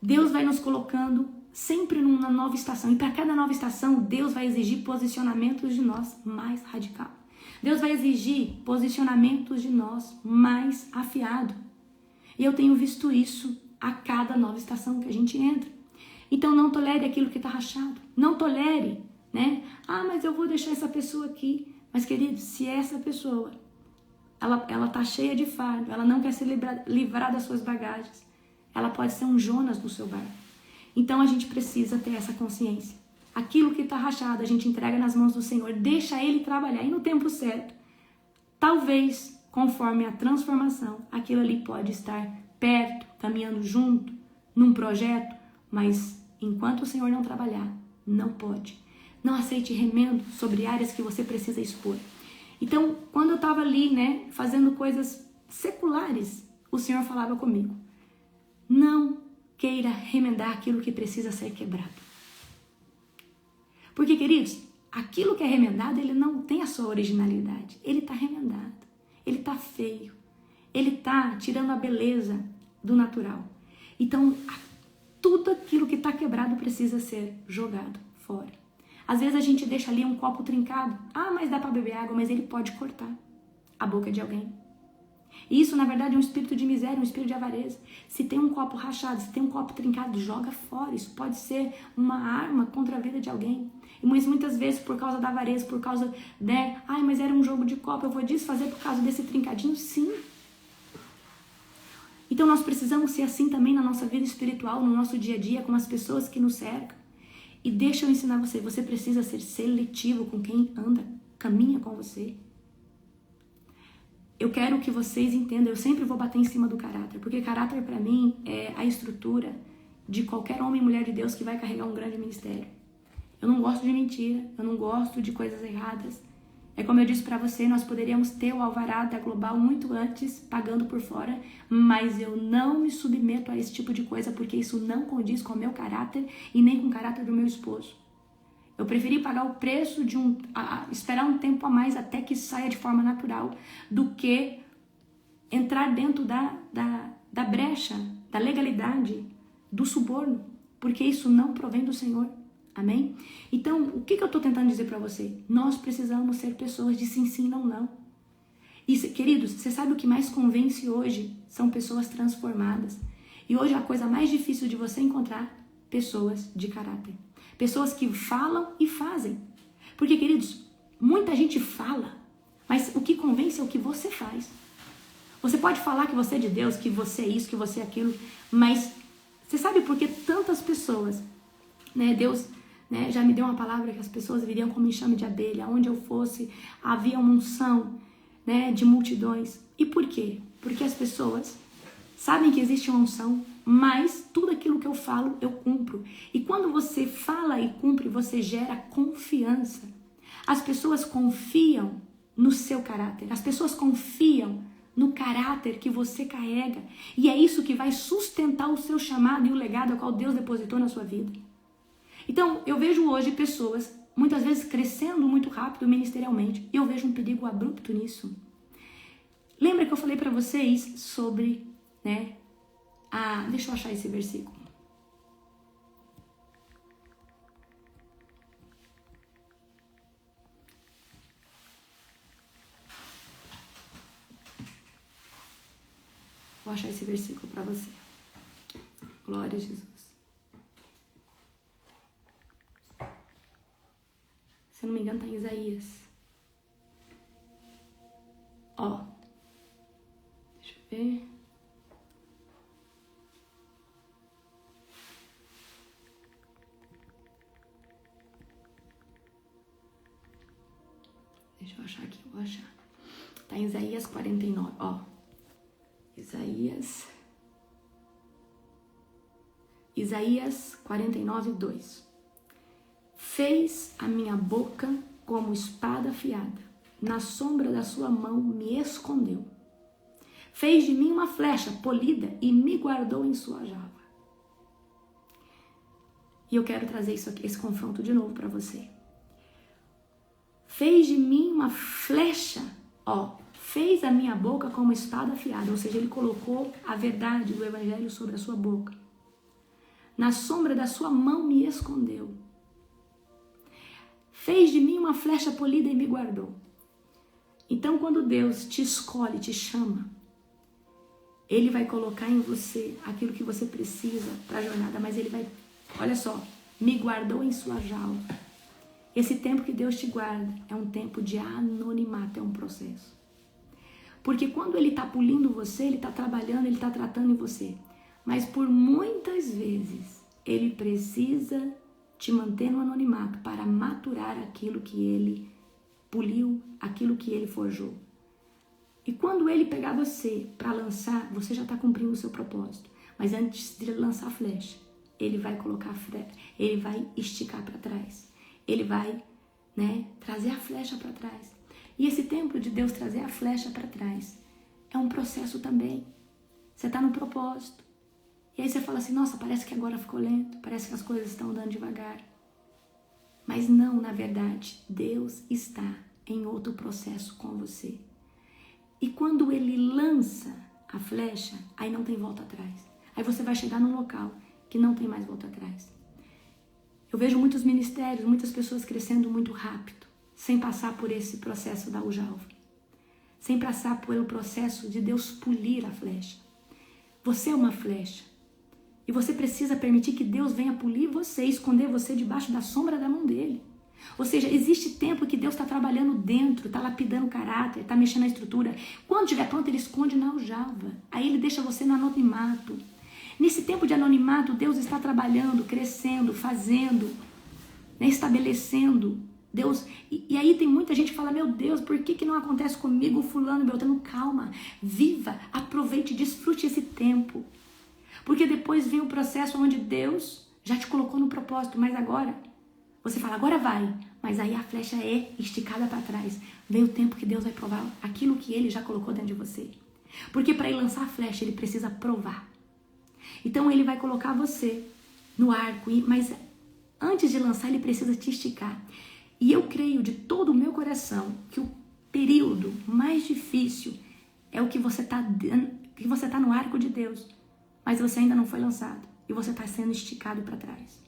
Deus vai nos colocando sempre numa nova estação. E para cada nova estação, Deus vai exigir posicionamentos de nós mais radical. Deus vai exigir posicionamentos de nós mais afiado. E eu tenho visto isso a cada nova estação que a gente entra. Então não tolere aquilo que está rachado. Não tolere, né? Ah, mas eu vou deixar essa pessoa aqui. Mas, querido, se essa pessoa, ela tá cheia de fardo, ela não quer se livrar das suas bagagens, ela pode ser um Jonas no seu barco. Então a gente precisa ter essa consciência. Aquilo que está rachado, a gente entrega nas mãos do Senhor, deixa Ele trabalhar. E no tempo certo, talvez, conforme a transformação, aquilo ali pode estar perto, caminhando junto, num projeto, mas enquanto o Senhor não trabalhar, não pode. Não aceite remendo sobre áreas que você precisa expor. Então, quando eu estava ali, né, fazendo coisas seculares, o Senhor falava comigo: não queira remendar aquilo que precisa ser quebrado. Porque, queridos, aquilo que é remendado, ele não tem a sua originalidade. Ele está remendado, ele está feio, ele está tirando a beleza do natural. Então, tudo aquilo que está quebrado precisa ser jogado fora. Às vezes a gente deixa ali um copo trincado. Ah, mas dá para beber água, mas ele pode cortar a boca de alguém. E isso, na verdade, é um espírito de miséria, um espírito de avareza. Se tem um copo rachado, se tem um copo trincado, joga fora. Isso pode ser uma arma contra a vida de alguém. E muitas vezes, por causa da avareza, por causa ai, mas era um jogo de copo, eu vou desfazer por causa desse trincadinho? Sim. Então nós precisamos ser assim também na nossa vida espiritual, no nosso dia a dia, com as pessoas que nos cercam. E deixa eu ensinar você, você precisa ser seletivo com quem anda, caminha com você. Eu quero que vocês entendam, eu sempre vou bater em cima do caráter, porque caráter para mim é a estrutura de qualquer homem e mulher de Deus que vai carregar um grande ministério. Eu não gosto de mentira, eu não gosto de coisas erradas. É como eu disse para você, nós poderíamos ter o alvará da Global muito antes, pagando por fora, mas eu não me submeto a esse tipo de coisa porque isso não condiz com o meu caráter e nem com o caráter do meu esposo. Eu preferi pagar o preço de esperar um tempo a mais até que saia de forma natural do que entrar dentro da brecha, da legalidade, do suborno, porque isso não provém do Senhor. Amém? Então, o que eu estou tentando dizer para você? Nós precisamos ser pessoas de sim, não, não. E, queridos, você sabe o que mais convence hoje? São pessoas transformadas. E hoje a coisa mais difícil de você encontrar, pessoas de caráter. Pessoas que falam e fazem. Porque, queridos, muita gente fala, mas o que convence é o que você faz. Você pode falar que você é de Deus, que você é isso, que você é aquilo, mas você sabe por que tantas pessoas, né, Deus, né, já me deu uma palavra que as pessoas viriam como enxame de abelha, aonde eu fosse havia uma unção, né, de multidões. E por quê? Porque as pessoas sabem que existe uma unção, mas tudo aquilo que eu falo, eu cumpro. E quando você fala e cumpre, você gera confiança. As pessoas confiam no seu caráter. As pessoas confiam no caráter que você carrega. E é isso que vai sustentar o seu chamado e o legado ao qual Deus depositou na sua vida. Então, eu vejo hoje pessoas, muitas vezes, crescendo muito rápido ministerialmente. E eu vejo um perigo abrupto nisso. Lembra que eu falei para vocês sobre, né? Deixa eu achar esse versículo. Vou achar esse versículo para você. Glória a Jesus. Se eu não me engano, tá em Isaías. Ó. Deixa eu ver. Deixa eu achar aqui, eu vou achar. Tá em Isaías 49, ó. Isaías 49, 2. Fez a minha boca como espada afiada, na sombra da sua mão me escondeu. Fez de mim uma flecha polida e me guardou em sua aljava. E eu quero trazer isso aqui, esse confronto de novo para você. Fez de mim uma flecha, ó, fez a minha boca como espada afiada, ou seja, ele colocou a verdade do evangelho sobre a sua boca. Na sombra da sua mão me escondeu. Fez de mim uma flecha polida e me guardou. Então, quando Deus te escolhe, te chama, Ele vai colocar em você aquilo que você precisa para a jornada, mas Ele vai, olha só, me guardou em sua jaula. Esse tempo que Deus te guarda é um tempo de anonimato, é um processo. Porque quando Ele está polindo você, Ele está trabalhando, Ele está tratando em você. Mas por muitas vezes, Ele precisa te manter no anonimato para maturar aquilo que Ele poliu, aquilo que Ele forjou. E quando Ele pegar você para lançar, você já está cumprindo o seu propósito. Mas antes de lançar a flecha, Ele vai colocar a flecha, Ele vai esticar para trás. Ele vai, trazer a flecha para trás. E esse tempo de Deus trazer a flecha para trás é um processo também. Você está no propósito. E aí você fala assim, nossa, parece que agora ficou lento, parece que as coisas estão andando devagar. Mas não, na verdade, Deus está em outro processo com você. E quando Ele lança a flecha, aí não tem volta atrás. Aí você vai chegar num local que não tem mais volta atrás. Eu vejo muitos ministérios, muitas pessoas crescendo muito rápido, sem passar por esse processo da aljava. Sem passar pelo processo de Deus polir a flecha. Você é uma flecha. E você precisa permitir que Deus venha polir você, esconder você debaixo da sombra da mão dele. Ou seja, existe tempo que Deus está trabalhando dentro, está lapidando o caráter, está mexendo na estrutura. Quando estiver pronto, Ele esconde na aljava. Aí Ele deixa você no anonimato. Nesse tempo de anonimato, Deus está trabalhando, crescendo, fazendo, estabelecendo. Deus, e aí tem muita gente que fala, meu Deus, por que não acontece comigo, fulano, Beltrano? Calma, viva, aproveite, desfrute esse tempo. Porque depois vem o processo onde Deus já te colocou no propósito, mas agora, você fala, agora vai, mas aí a flecha é esticada para trás. Vem o tempo que Deus vai provar aquilo que Ele já colocou dentro de você. Porque para Ele lançar a flecha, Ele precisa provar. Então Ele vai colocar você no arco, mas antes de lançar, Ele precisa te esticar. E eu creio de todo o meu coração que o período mais difícil é o que você está no arco de Deus. Mas você ainda não foi lançado e você está sendo esticado para trás.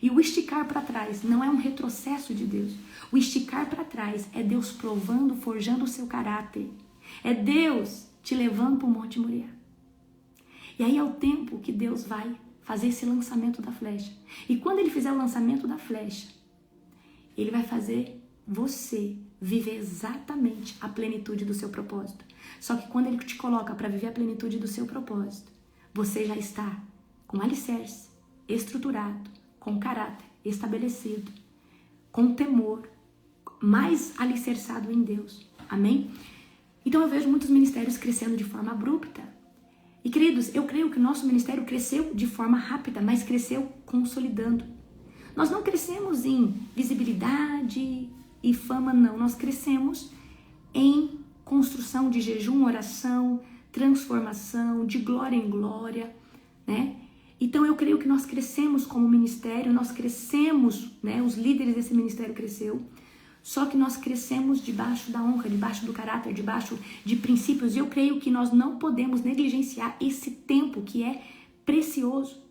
E o esticar para trás não é um retrocesso de Deus. O esticar para trás é Deus provando, forjando o seu caráter. É Deus te levando para o Monte Moriá. E aí é o tempo que Deus vai fazer esse lançamento da flecha. E quando Ele fizer o lançamento da flecha, Ele vai fazer você viver exatamente a plenitude do seu propósito. Só que quando Ele te coloca para viver a plenitude do seu propósito, você já está com alicerce, estruturado, com caráter estabelecido, com temor, mais alicerçado em Deus. Amém? Então eu vejo muitos ministérios crescendo de forma abrupta. E queridos, eu creio que o nosso ministério cresceu de forma rápida, mas cresceu consolidando. Nós não crescemos em visibilidade e fama, não. Nós crescemos em construção de jejum, oração, transformação, de glória em glória, Então eu creio que nós crescemos como ministério, nós crescemos, os líderes desse ministério cresceu, só que nós crescemos debaixo da honra, debaixo do caráter, debaixo de princípios, e eu creio que nós não podemos negligenciar esse tempo que é precioso.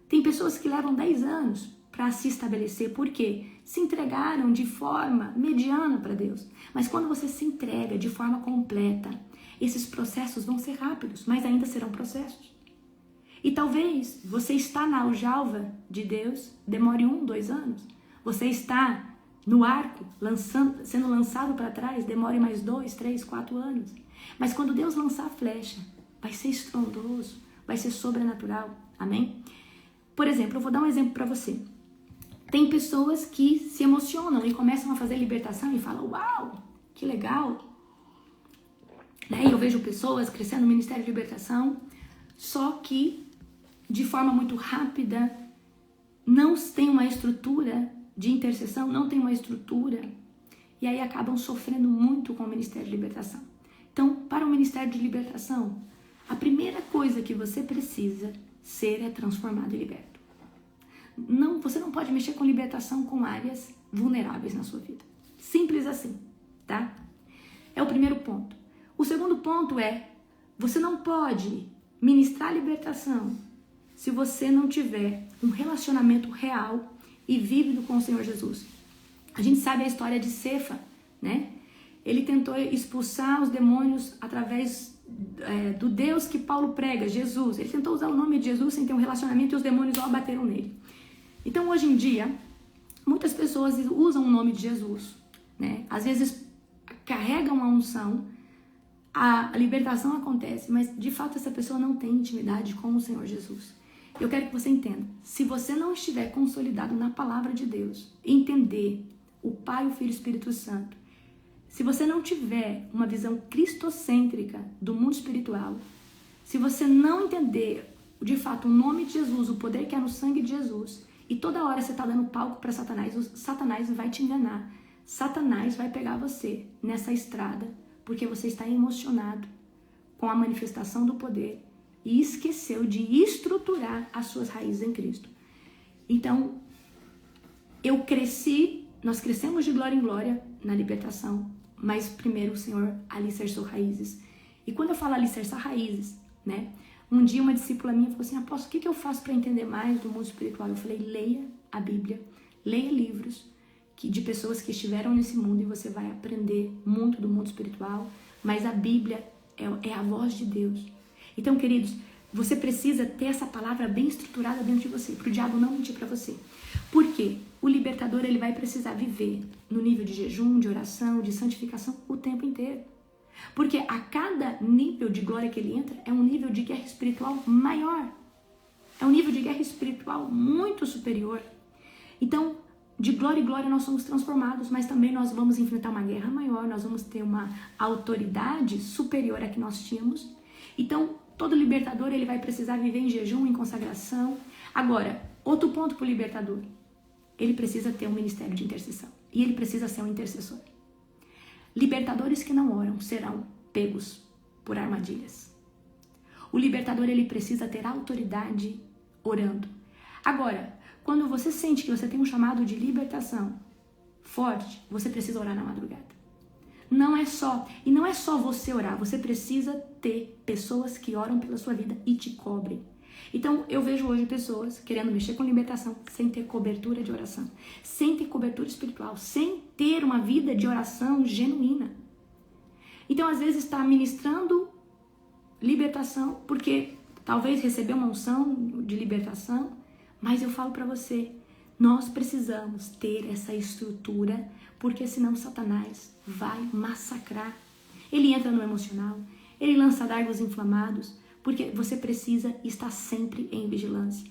Tem pessoas que levam 10 anos para se estabelecer, porque se entregaram de forma mediana para Deus, mas quando você se entrega de forma completa, esses processos vão ser rápidos, mas ainda serão processos. E talvez você está na aljava de Deus, demore 1, 2 anos. Você está no arco, sendo lançado para trás, demore mais 2, 3, 4 anos. Mas quando Deus lançar a flecha, vai ser estrondoso, vai ser sobrenatural. Amém? Por exemplo, eu vou dar um exemplo para você. Tem pessoas que se emocionam e começam a fazer libertação e falam, uau, que legal. Né? E eu vejo pessoas crescendo no Ministério de Libertação, só que de forma muito rápida, não tem uma estrutura de intercessão, não tem uma estrutura, e aí acabam sofrendo muito com o Ministério de Libertação. Então, para o Ministério de Libertação, a primeira coisa que você precisa ser é transformado e liberto. Não, você não pode mexer com libertação com áreas vulneráveis na sua vida. Simples assim, tá? É o primeiro ponto. O segundo ponto é, você não pode ministrar libertação se você não tiver um relacionamento real e vívido com o Senhor Jesus. A gente sabe a história de Cefa, né? Ele tentou expulsar os demônios através do Deus que Paulo prega, Jesus. Ele tentou usar o nome de Jesus sem ter um relacionamento e os demônios ó bateram nele. Então, hoje em dia, muitas pessoas usam o nome de Jesus, né? Às vezes carregam a unção, a libertação acontece, mas de fato essa pessoa não tem intimidade com o Senhor Jesus. Eu quero que você entenda, se você não estiver consolidado na palavra de Deus, entender o Pai, o Filho e o Espírito Santo, se você não tiver uma visão cristocêntrica do mundo espiritual, se você não entender de fato o nome de Jesus, o poder que há no sangue de Jesus, e toda hora você está dando palco para Satanás, o Satanás vai te enganar. Satanás vai pegar você nessa estrada porque você está emocionado com a manifestação do poder e esqueceu de estruturar as suas raízes em Cristo. Então, nós crescemos de glória em glória na libertação, mas primeiro o Senhor alicerçou raízes. E quando eu falo alicerçar raízes, né? Um dia uma discípula minha falou assim, apóstolo, o que eu faço para entender mais do mundo espiritual? Eu falei, leia a Bíblia, leia livros de pessoas que estiveram nesse mundo e você vai aprender muito do mundo espiritual, mas a Bíblia é a voz de Deus. Então, queridos, você precisa ter essa palavra bem estruturada dentro de você, para o diabo não mentir para você. Por quê? O libertador ele vai precisar viver no nível de jejum, de oração, de santificação o tempo inteiro. Porque a cada nível de glória que ele entra é um nível de guerra espiritual maior. É um nível de guerra espiritual muito superior. Então, de glória em glória nós somos transformados, mas também nós vamos enfrentar uma guerra maior, nós vamos ter uma autoridade superior à que nós tínhamos. Então, todo libertador ele vai precisar viver em jejum, em consagração. Agora, outro ponto para o libertador, ele precisa ter um ministério de intercessão e ele precisa ser um intercessor. Libertadores que não oram serão pegos por armadilhas. O libertador ele precisa ter autoridade orando. Agora, quando você sente que você tem um chamado de libertação forte, você precisa orar na madrugada. Não é só você orar, você precisa ter pessoas que oram pela sua vida e te cobrem. Então, eu vejo hoje pessoas querendo mexer com libertação sem ter cobertura de oração, sem ter cobertura espiritual, sem ter uma vida de oração genuína. Então, às vezes, está ministrando libertação porque talvez recebeu uma unção de libertação, mas eu falo para você, nós precisamos ter essa estrutura, porque senão Satanás vai massacrar. Ele entra no emocional, ele lança dardos inflamados, porque você precisa estar sempre em vigilância.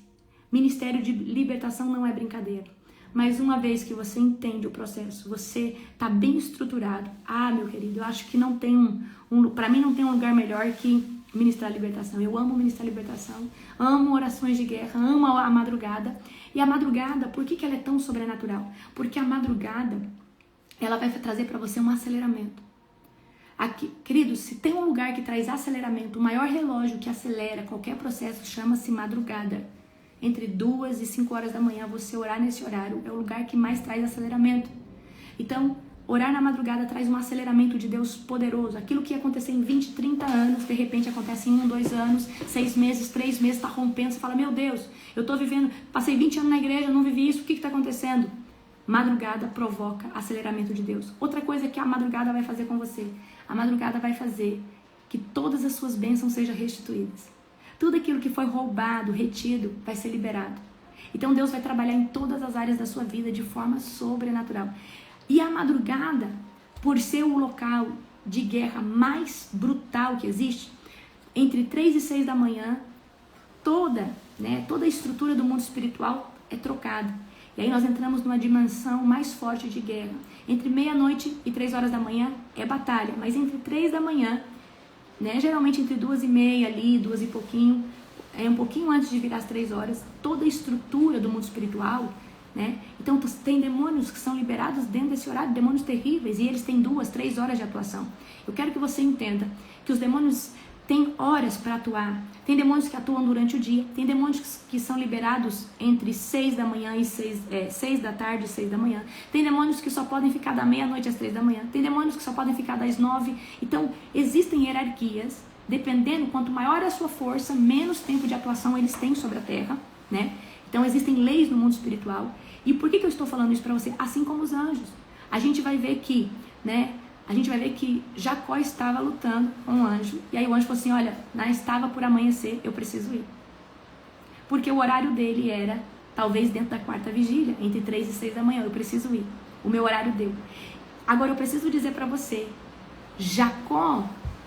Ministério de libertação não é brincadeira. Mas uma vez que você entende o processo, você está bem estruturado. Ah, meu querido, eu acho que não tem para mim não tem um lugar melhor que ministrar libertação. Eu amo ministrar libertação, amo orações de guerra, amo a madrugada. E a madrugada, por que ela é tão sobrenatural? Porque a madrugada, ela vai trazer para você um aceleramento. Aqui, queridos, se tem um lugar que traz aceleramento, o maior relógio que acelera qualquer processo chama-se madrugada. Entre 2 e 5 horas da manhã, você orar nesse horário é o lugar que mais traz aceleramento. Então, orar na madrugada traz um aceleramento de Deus poderoso. Aquilo que ia acontecer em 20, 30 anos, de repente acontece em 1, 2 anos, 6 meses, 3 meses, está rompendo. Você fala, meu Deus, eu estou vivendo, passei 20 anos na igreja, não vivi isso, o que está acontecendo? Madrugada provoca aceleramento de Deus. Outra coisa que a madrugada vai fazer com você, a madrugada vai fazer que todas as suas bênçãos sejam restituídas. Tudo aquilo que foi roubado, retido, vai ser liberado. Então Deus vai trabalhar em todas as áreas da sua vida de forma sobrenatural. E a madrugada, por ser o local de guerra mais brutal que existe, entre 3 e 6 da manhã, toda a estrutura do mundo espiritual é trocada. E aí nós entramos numa dimensão mais forte de guerra. Entre meia-noite e 3 horas da manhã é batalha, mas entre 3 da manhã, né, geralmente entre 2h30 ali, 2 e pouquinho, um pouquinho antes de virar as 3 horas, toda a estrutura do mundo espiritual, né? Então tem demônios que são liberados dentro desse horário, demônios terríveis, e eles têm 2, 3 horas de atuação. Eu quero que você entenda que os demônios têm horas para atuar. Tem demônios que atuam durante o dia, tem demônios que são liberados entre 6 da manhã e 6 da tarde e 6 da manhã. Tem demônios que só podem ficar da meia-noite às 3 da manhã. Tem demônios que só podem ficar das 9. Então, existem hierarquias, dependendo, quanto maior a sua força, menos tempo de atuação eles têm sobre a terra, né? Então, existem leis no mundo espiritual. E por que eu estou falando isso para você? Assim como os anjos. A gente vai ver que, né? A gente vai ver que Jacó estava lutando com o anjo. E aí o anjo falou assim, olha, estava por amanhecer, eu preciso ir. Porque o horário dele era, talvez dentro da 4ª vigília, entre 3 e 6 da manhã, eu preciso ir. O meu horário deu. Agora eu preciso dizer para você, Jacó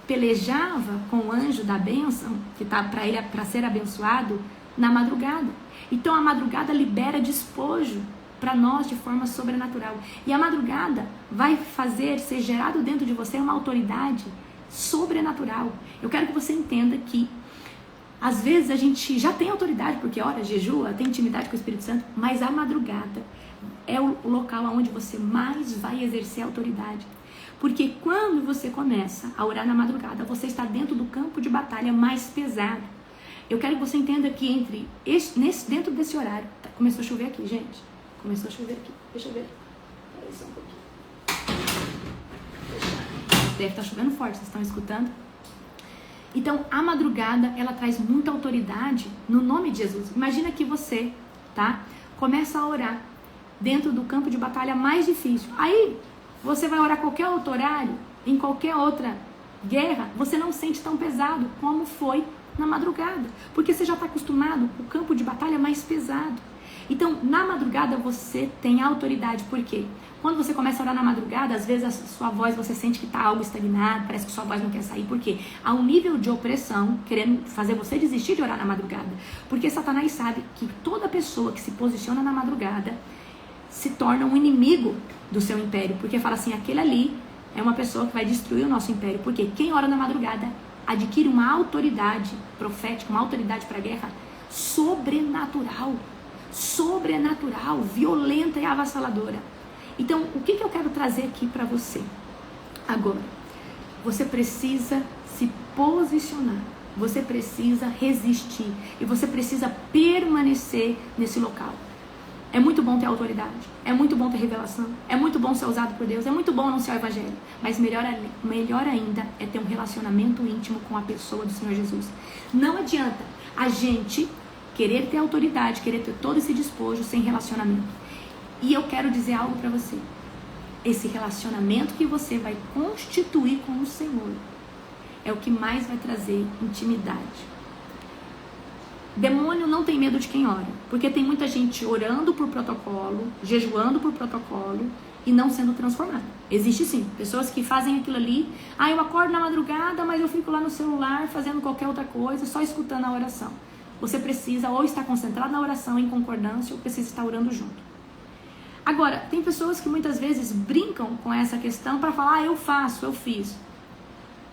pelejava com o anjo da bênção, que estava para ele para ser abençoado, na madrugada. Então a madrugada libera despojo para nós de forma sobrenatural. E a madrugada vai fazer ser gerado dentro de você uma autoridade sobrenatural. Eu quero que você entenda que às vezes a gente já tem autoridade, porque ora, jejua, tem intimidade com o Espírito Santo, mas a madrugada é o local onde você mais vai exercer autoridade. Porque quando você começa a orar na madrugada, você está dentro do campo de batalha mais pesado. Eu quero que você entenda que dentro desse horário... Começou a chover aqui, gente. Começou a chover aqui. Deixa eu ver. Espera só um pouquinho. Deve estar chovendo forte, vocês estão escutando? Então, a madrugada, ela traz muita autoridade no nome de Jesus. Imagina que você, tá? Começa a orar dentro do campo de batalha mais difícil. Aí, você vai orar qualquer outro horário, em qualquer outra guerra, você não sente tão pesado como foi na madrugada. Porque você já está acostumado com o campo de batalha mais pesado. Então, na madrugada você tem autoridade. Por quê? Quando você começa a orar na madrugada, às vezes a sua voz, você sente que está algo estagnado, parece que sua voz não quer sair. Por quê? Há um nível de opressão querendo fazer você desistir de orar na madrugada. Porque Satanás sabe que toda pessoa que se posiciona na madrugada se torna um inimigo do seu império. Porque fala assim, aquele ali é uma pessoa que vai destruir o nosso império. Porque quem ora na madrugada adquire uma autoridade profética, uma autoridade para a guerra sobrenatural. Sobrenatural, violenta e avassaladora. Então, o que eu quero trazer aqui para você agora? Você precisa se posicionar, você precisa resistir e você precisa permanecer nesse local. É muito bom ter autoridade, é muito bom ter revelação, é muito bom ser usado por Deus, é muito bom anunciar o evangelho, mas melhor ainda é ter um relacionamento íntimo com a pessoa do Senhor Jesus. Não adianta a gente querer ter autoridade, querer ter todo esse despojo sem relacionamento. E eu quero dizer algo para você. Esse relacionamento que você vai constituir com o Senhor é o que mais vai trazer intimidade. Demônio não tem medo de quem ora, porque tem muita gente orando por protocolo, jejuando por protocolo e não sendo transformada. Existe sim, pessoas que fazem aquilo ali, eu acordo na madrugada, mas eu fico lá no celular fazendo qualquer outra coisa, só escutando a oração. Você precisa ou estar concentrado na oração em concordância ou precisa estar orando junto. Agora, tem pessoas que muitas vezes brincam com essa questão para falar, eu faço, eu fiz.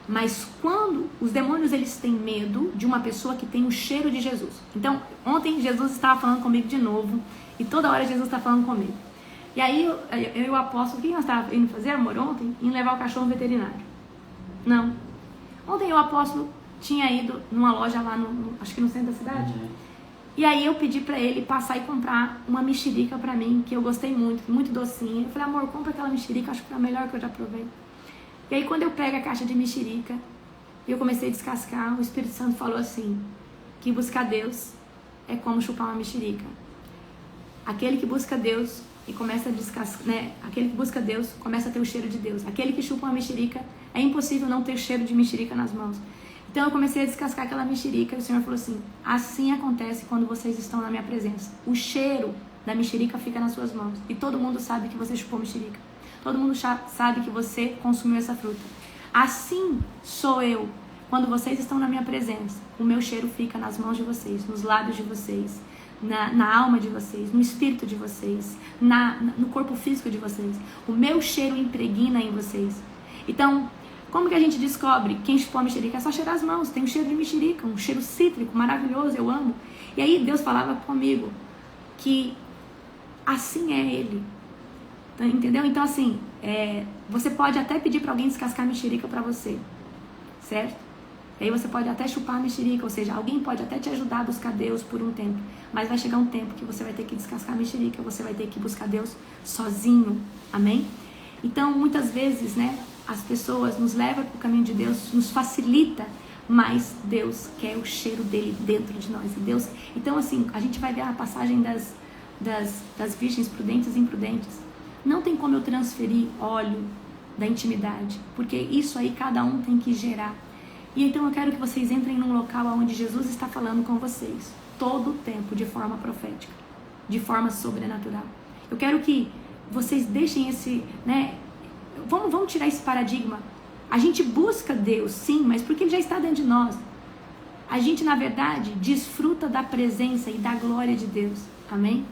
Mas quando os demônios eles têm medo de uma pessoa que tem o cheiro de Jesus. Então, ontem Jesus estava falando comigo de novo e toda hora Jesus está falando comigo. E aí eu e o apóstolo, o que nós estávamos indo fazer, amor, ontem? Indo levar o cachorro veterinário. Não. Ontem o apóstolo tinha ido numa loja lá, acho que no centro da cidade. E aí eu pedi pra ele passar e comprar uma mexerica pra mim, que eu gostei muito, muito docinha. Eu falei, amor, compra aquela mexerica, acho que foi a melhor que eu já provei. E aí quando eu pego a caixa de mexerica, e eu comecei a descascar, o Espírito Santo falou assim, que buscar Deus é como chupar uma mexerica. Aquele que busca Deus e começa a descascar, né? Aquele que busca Deus começa a ter o cheiro de Deus. Aquele que chupa uma mexerica, é impossível não ter cheiro de mexerica nas mãos. Então eu comecei a descascar aquela mexerica e o Senhor falou assim, assim acontece quando vocês estão na minha presença. O cheiro da mexerica fica nas suas mãos. E todo mundo sabe que você chupou mexerica. Todo mundo sabe que você consumiu essa fruta. Assim sou eu. Quando vocês estão na minha presença, o meu cheiro fica nas mãos de vocês, nos lábios de vocês, na alma de vocês, no espírito de vocês, no corpo físico de vocês. O meu cheiro impregna em vocês. Então, como que a gente descobre quem chupou a mexerica? É só cheirar as mãos. Tem um cheiro de mexerica, um cheiro cítrico, maravilhoso, eu amo. E aí Deus falava comigo que assim é Ele. Entendeu? Então assim, você pode até pedir para alguém descascar a mexerica para você, certo? E aí você pode até chupar a mexerica, ou seja, alguém pode até te ajudar a buscar Deus por um tempo, mas vai chegar um tempo que você vai ter que descascar a mexerica, você vai ter que buscar Deus sozinho, amém? Então, muitas vezes, né, as pessoas nos levam para o caminho de Deus, nos facilita, mas Deus quer o cheiro dele dentro de nós. Deus, então, assim, a gente vai ver a passagem das virgens prudentes e imprudentes. Não tem como eu transferir óleo da intimidade, porque isso aí cada um tem que gerar. E então eu quero que vocês entrem num local onde Jesus está falando com vocês, todo o tempo, de forma profética, de forma sobrenatural. Eu quero que vocês deixem esse, né, vamos tirar esse paradigma. A gente busca Deus, sim, mas porque Ele já está dentro de nós. A gente, na verdade, desfruta da presença e da glória de Deus. Amém?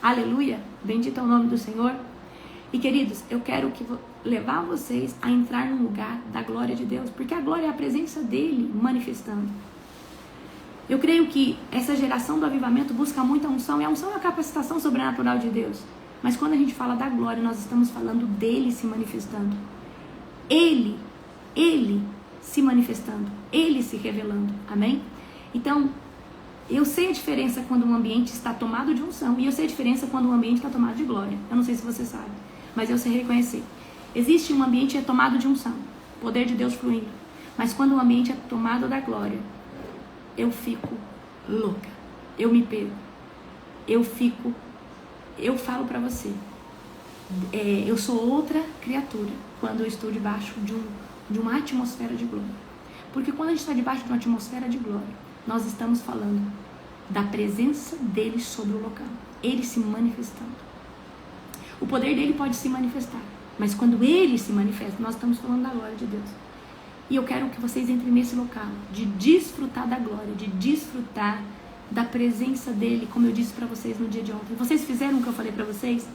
Aleluia! Bendito é o nome do Senhor. E queridos, eu quero levar vocês a entrar num lugar da glória de Deus, porque a glória é a presença dele manifestando. Eu creio que essa geração do avivamento busca muita unção, e a unção é a capacitação sobrenatural de Deus. Mas quando a gente fala da glória, nós estamos falando dele se manifestando. Ele se manifestando, ele se revelando. Amém? Então, eu sei a diferença quando um ambiente está tomado de unção, e eu sei a diferença quando um ambiente está tomado de glória. Eu não sei se você sabe, mas eu sei reconhecer. Existe um ambiente que é tomado de unção, poder de Deus fluindo. Mas quando o ambiente é tomado da glória, eu fico louca. Eu me perco. Eu falo pra você. Eu sou outra criatura quando eu estou debaixo de uma atmosfera de glória. Porque quando a gente está debaixo de uma atmosfera de glória, nós estamos falando da presença dele sobre o local. Ele se manifestando. O poder dele pode se manifestar, mas quando ele se manifesta, nós estamos falando da glória de Deus. E eu quero que vocês entrem nesse local de desfrutar da glória, de desfrutar da presença dele, como eu disse para vocês no dia de ontem. Vocês fizeram o que eu falei para vocês?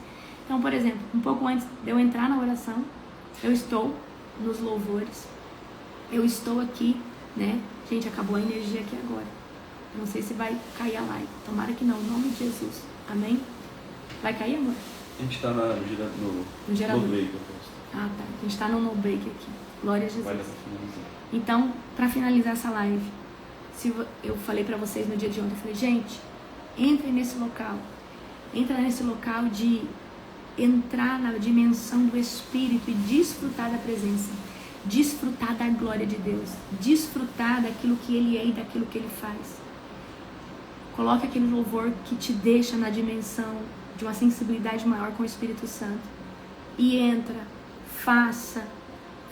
Então, por exemplo, um pouco antes de eu entrar na oração, eu estou nos louvores, eu estou aqui, né? Gente, acabou a energia aqui agora. Eu não sei se vai cair a live. Tomara que não, em nome de Jesus. Amém? Vai cair, amor? A gente está no gerador. No break. Ah, tá. A gente está no break aqui. Glória a Jesus. Vai dar pra finalizar. Então, para finalizar essa live, eu falei para vocês no dia de ontem, eu falei, gente, entrem nesse local. Entra nesse local de entrar na dimensão do Espírito e desfrutar da presença. Desfrutar da glória de Deus. Desfrutar daquilo que Ele é e daquilo que Ele faz. Coloque aquele louvor que te deixa na dimensão de uma sensibilidade maior com o Espírito Santo. E entra,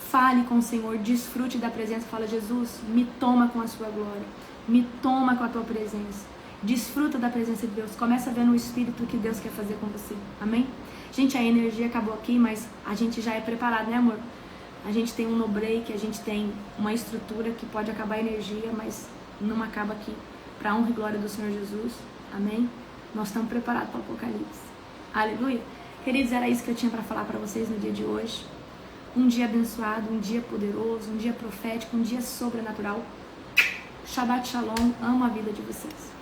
fale com o Senhor, desfrute da presença. Fala, Jesus, me toma com a sua glória. Me toma com a tua presença. Desfruta da presença de Deus. Começa a ver no Espírito o que Deus quer fazer com você. Amém? Gente, a energia acabou aqui, mas a gente já é preparado, né, amor? A gente tem um no break, a gente tem uma estrutura que pode acabar a energia, mas não acaba aqui. Para a honra e glória do Senhor Jesus. Amém? Nós estamos preparados para o Apocalipse. Aleluia. Queridos, era isso que eu tinha para falar para vocês no dia de hoje. Um dia abençoado, um dia poderoso, um dia profético, um dia sobrenatural. Shabbat Shalom. Amo a vida de vocês.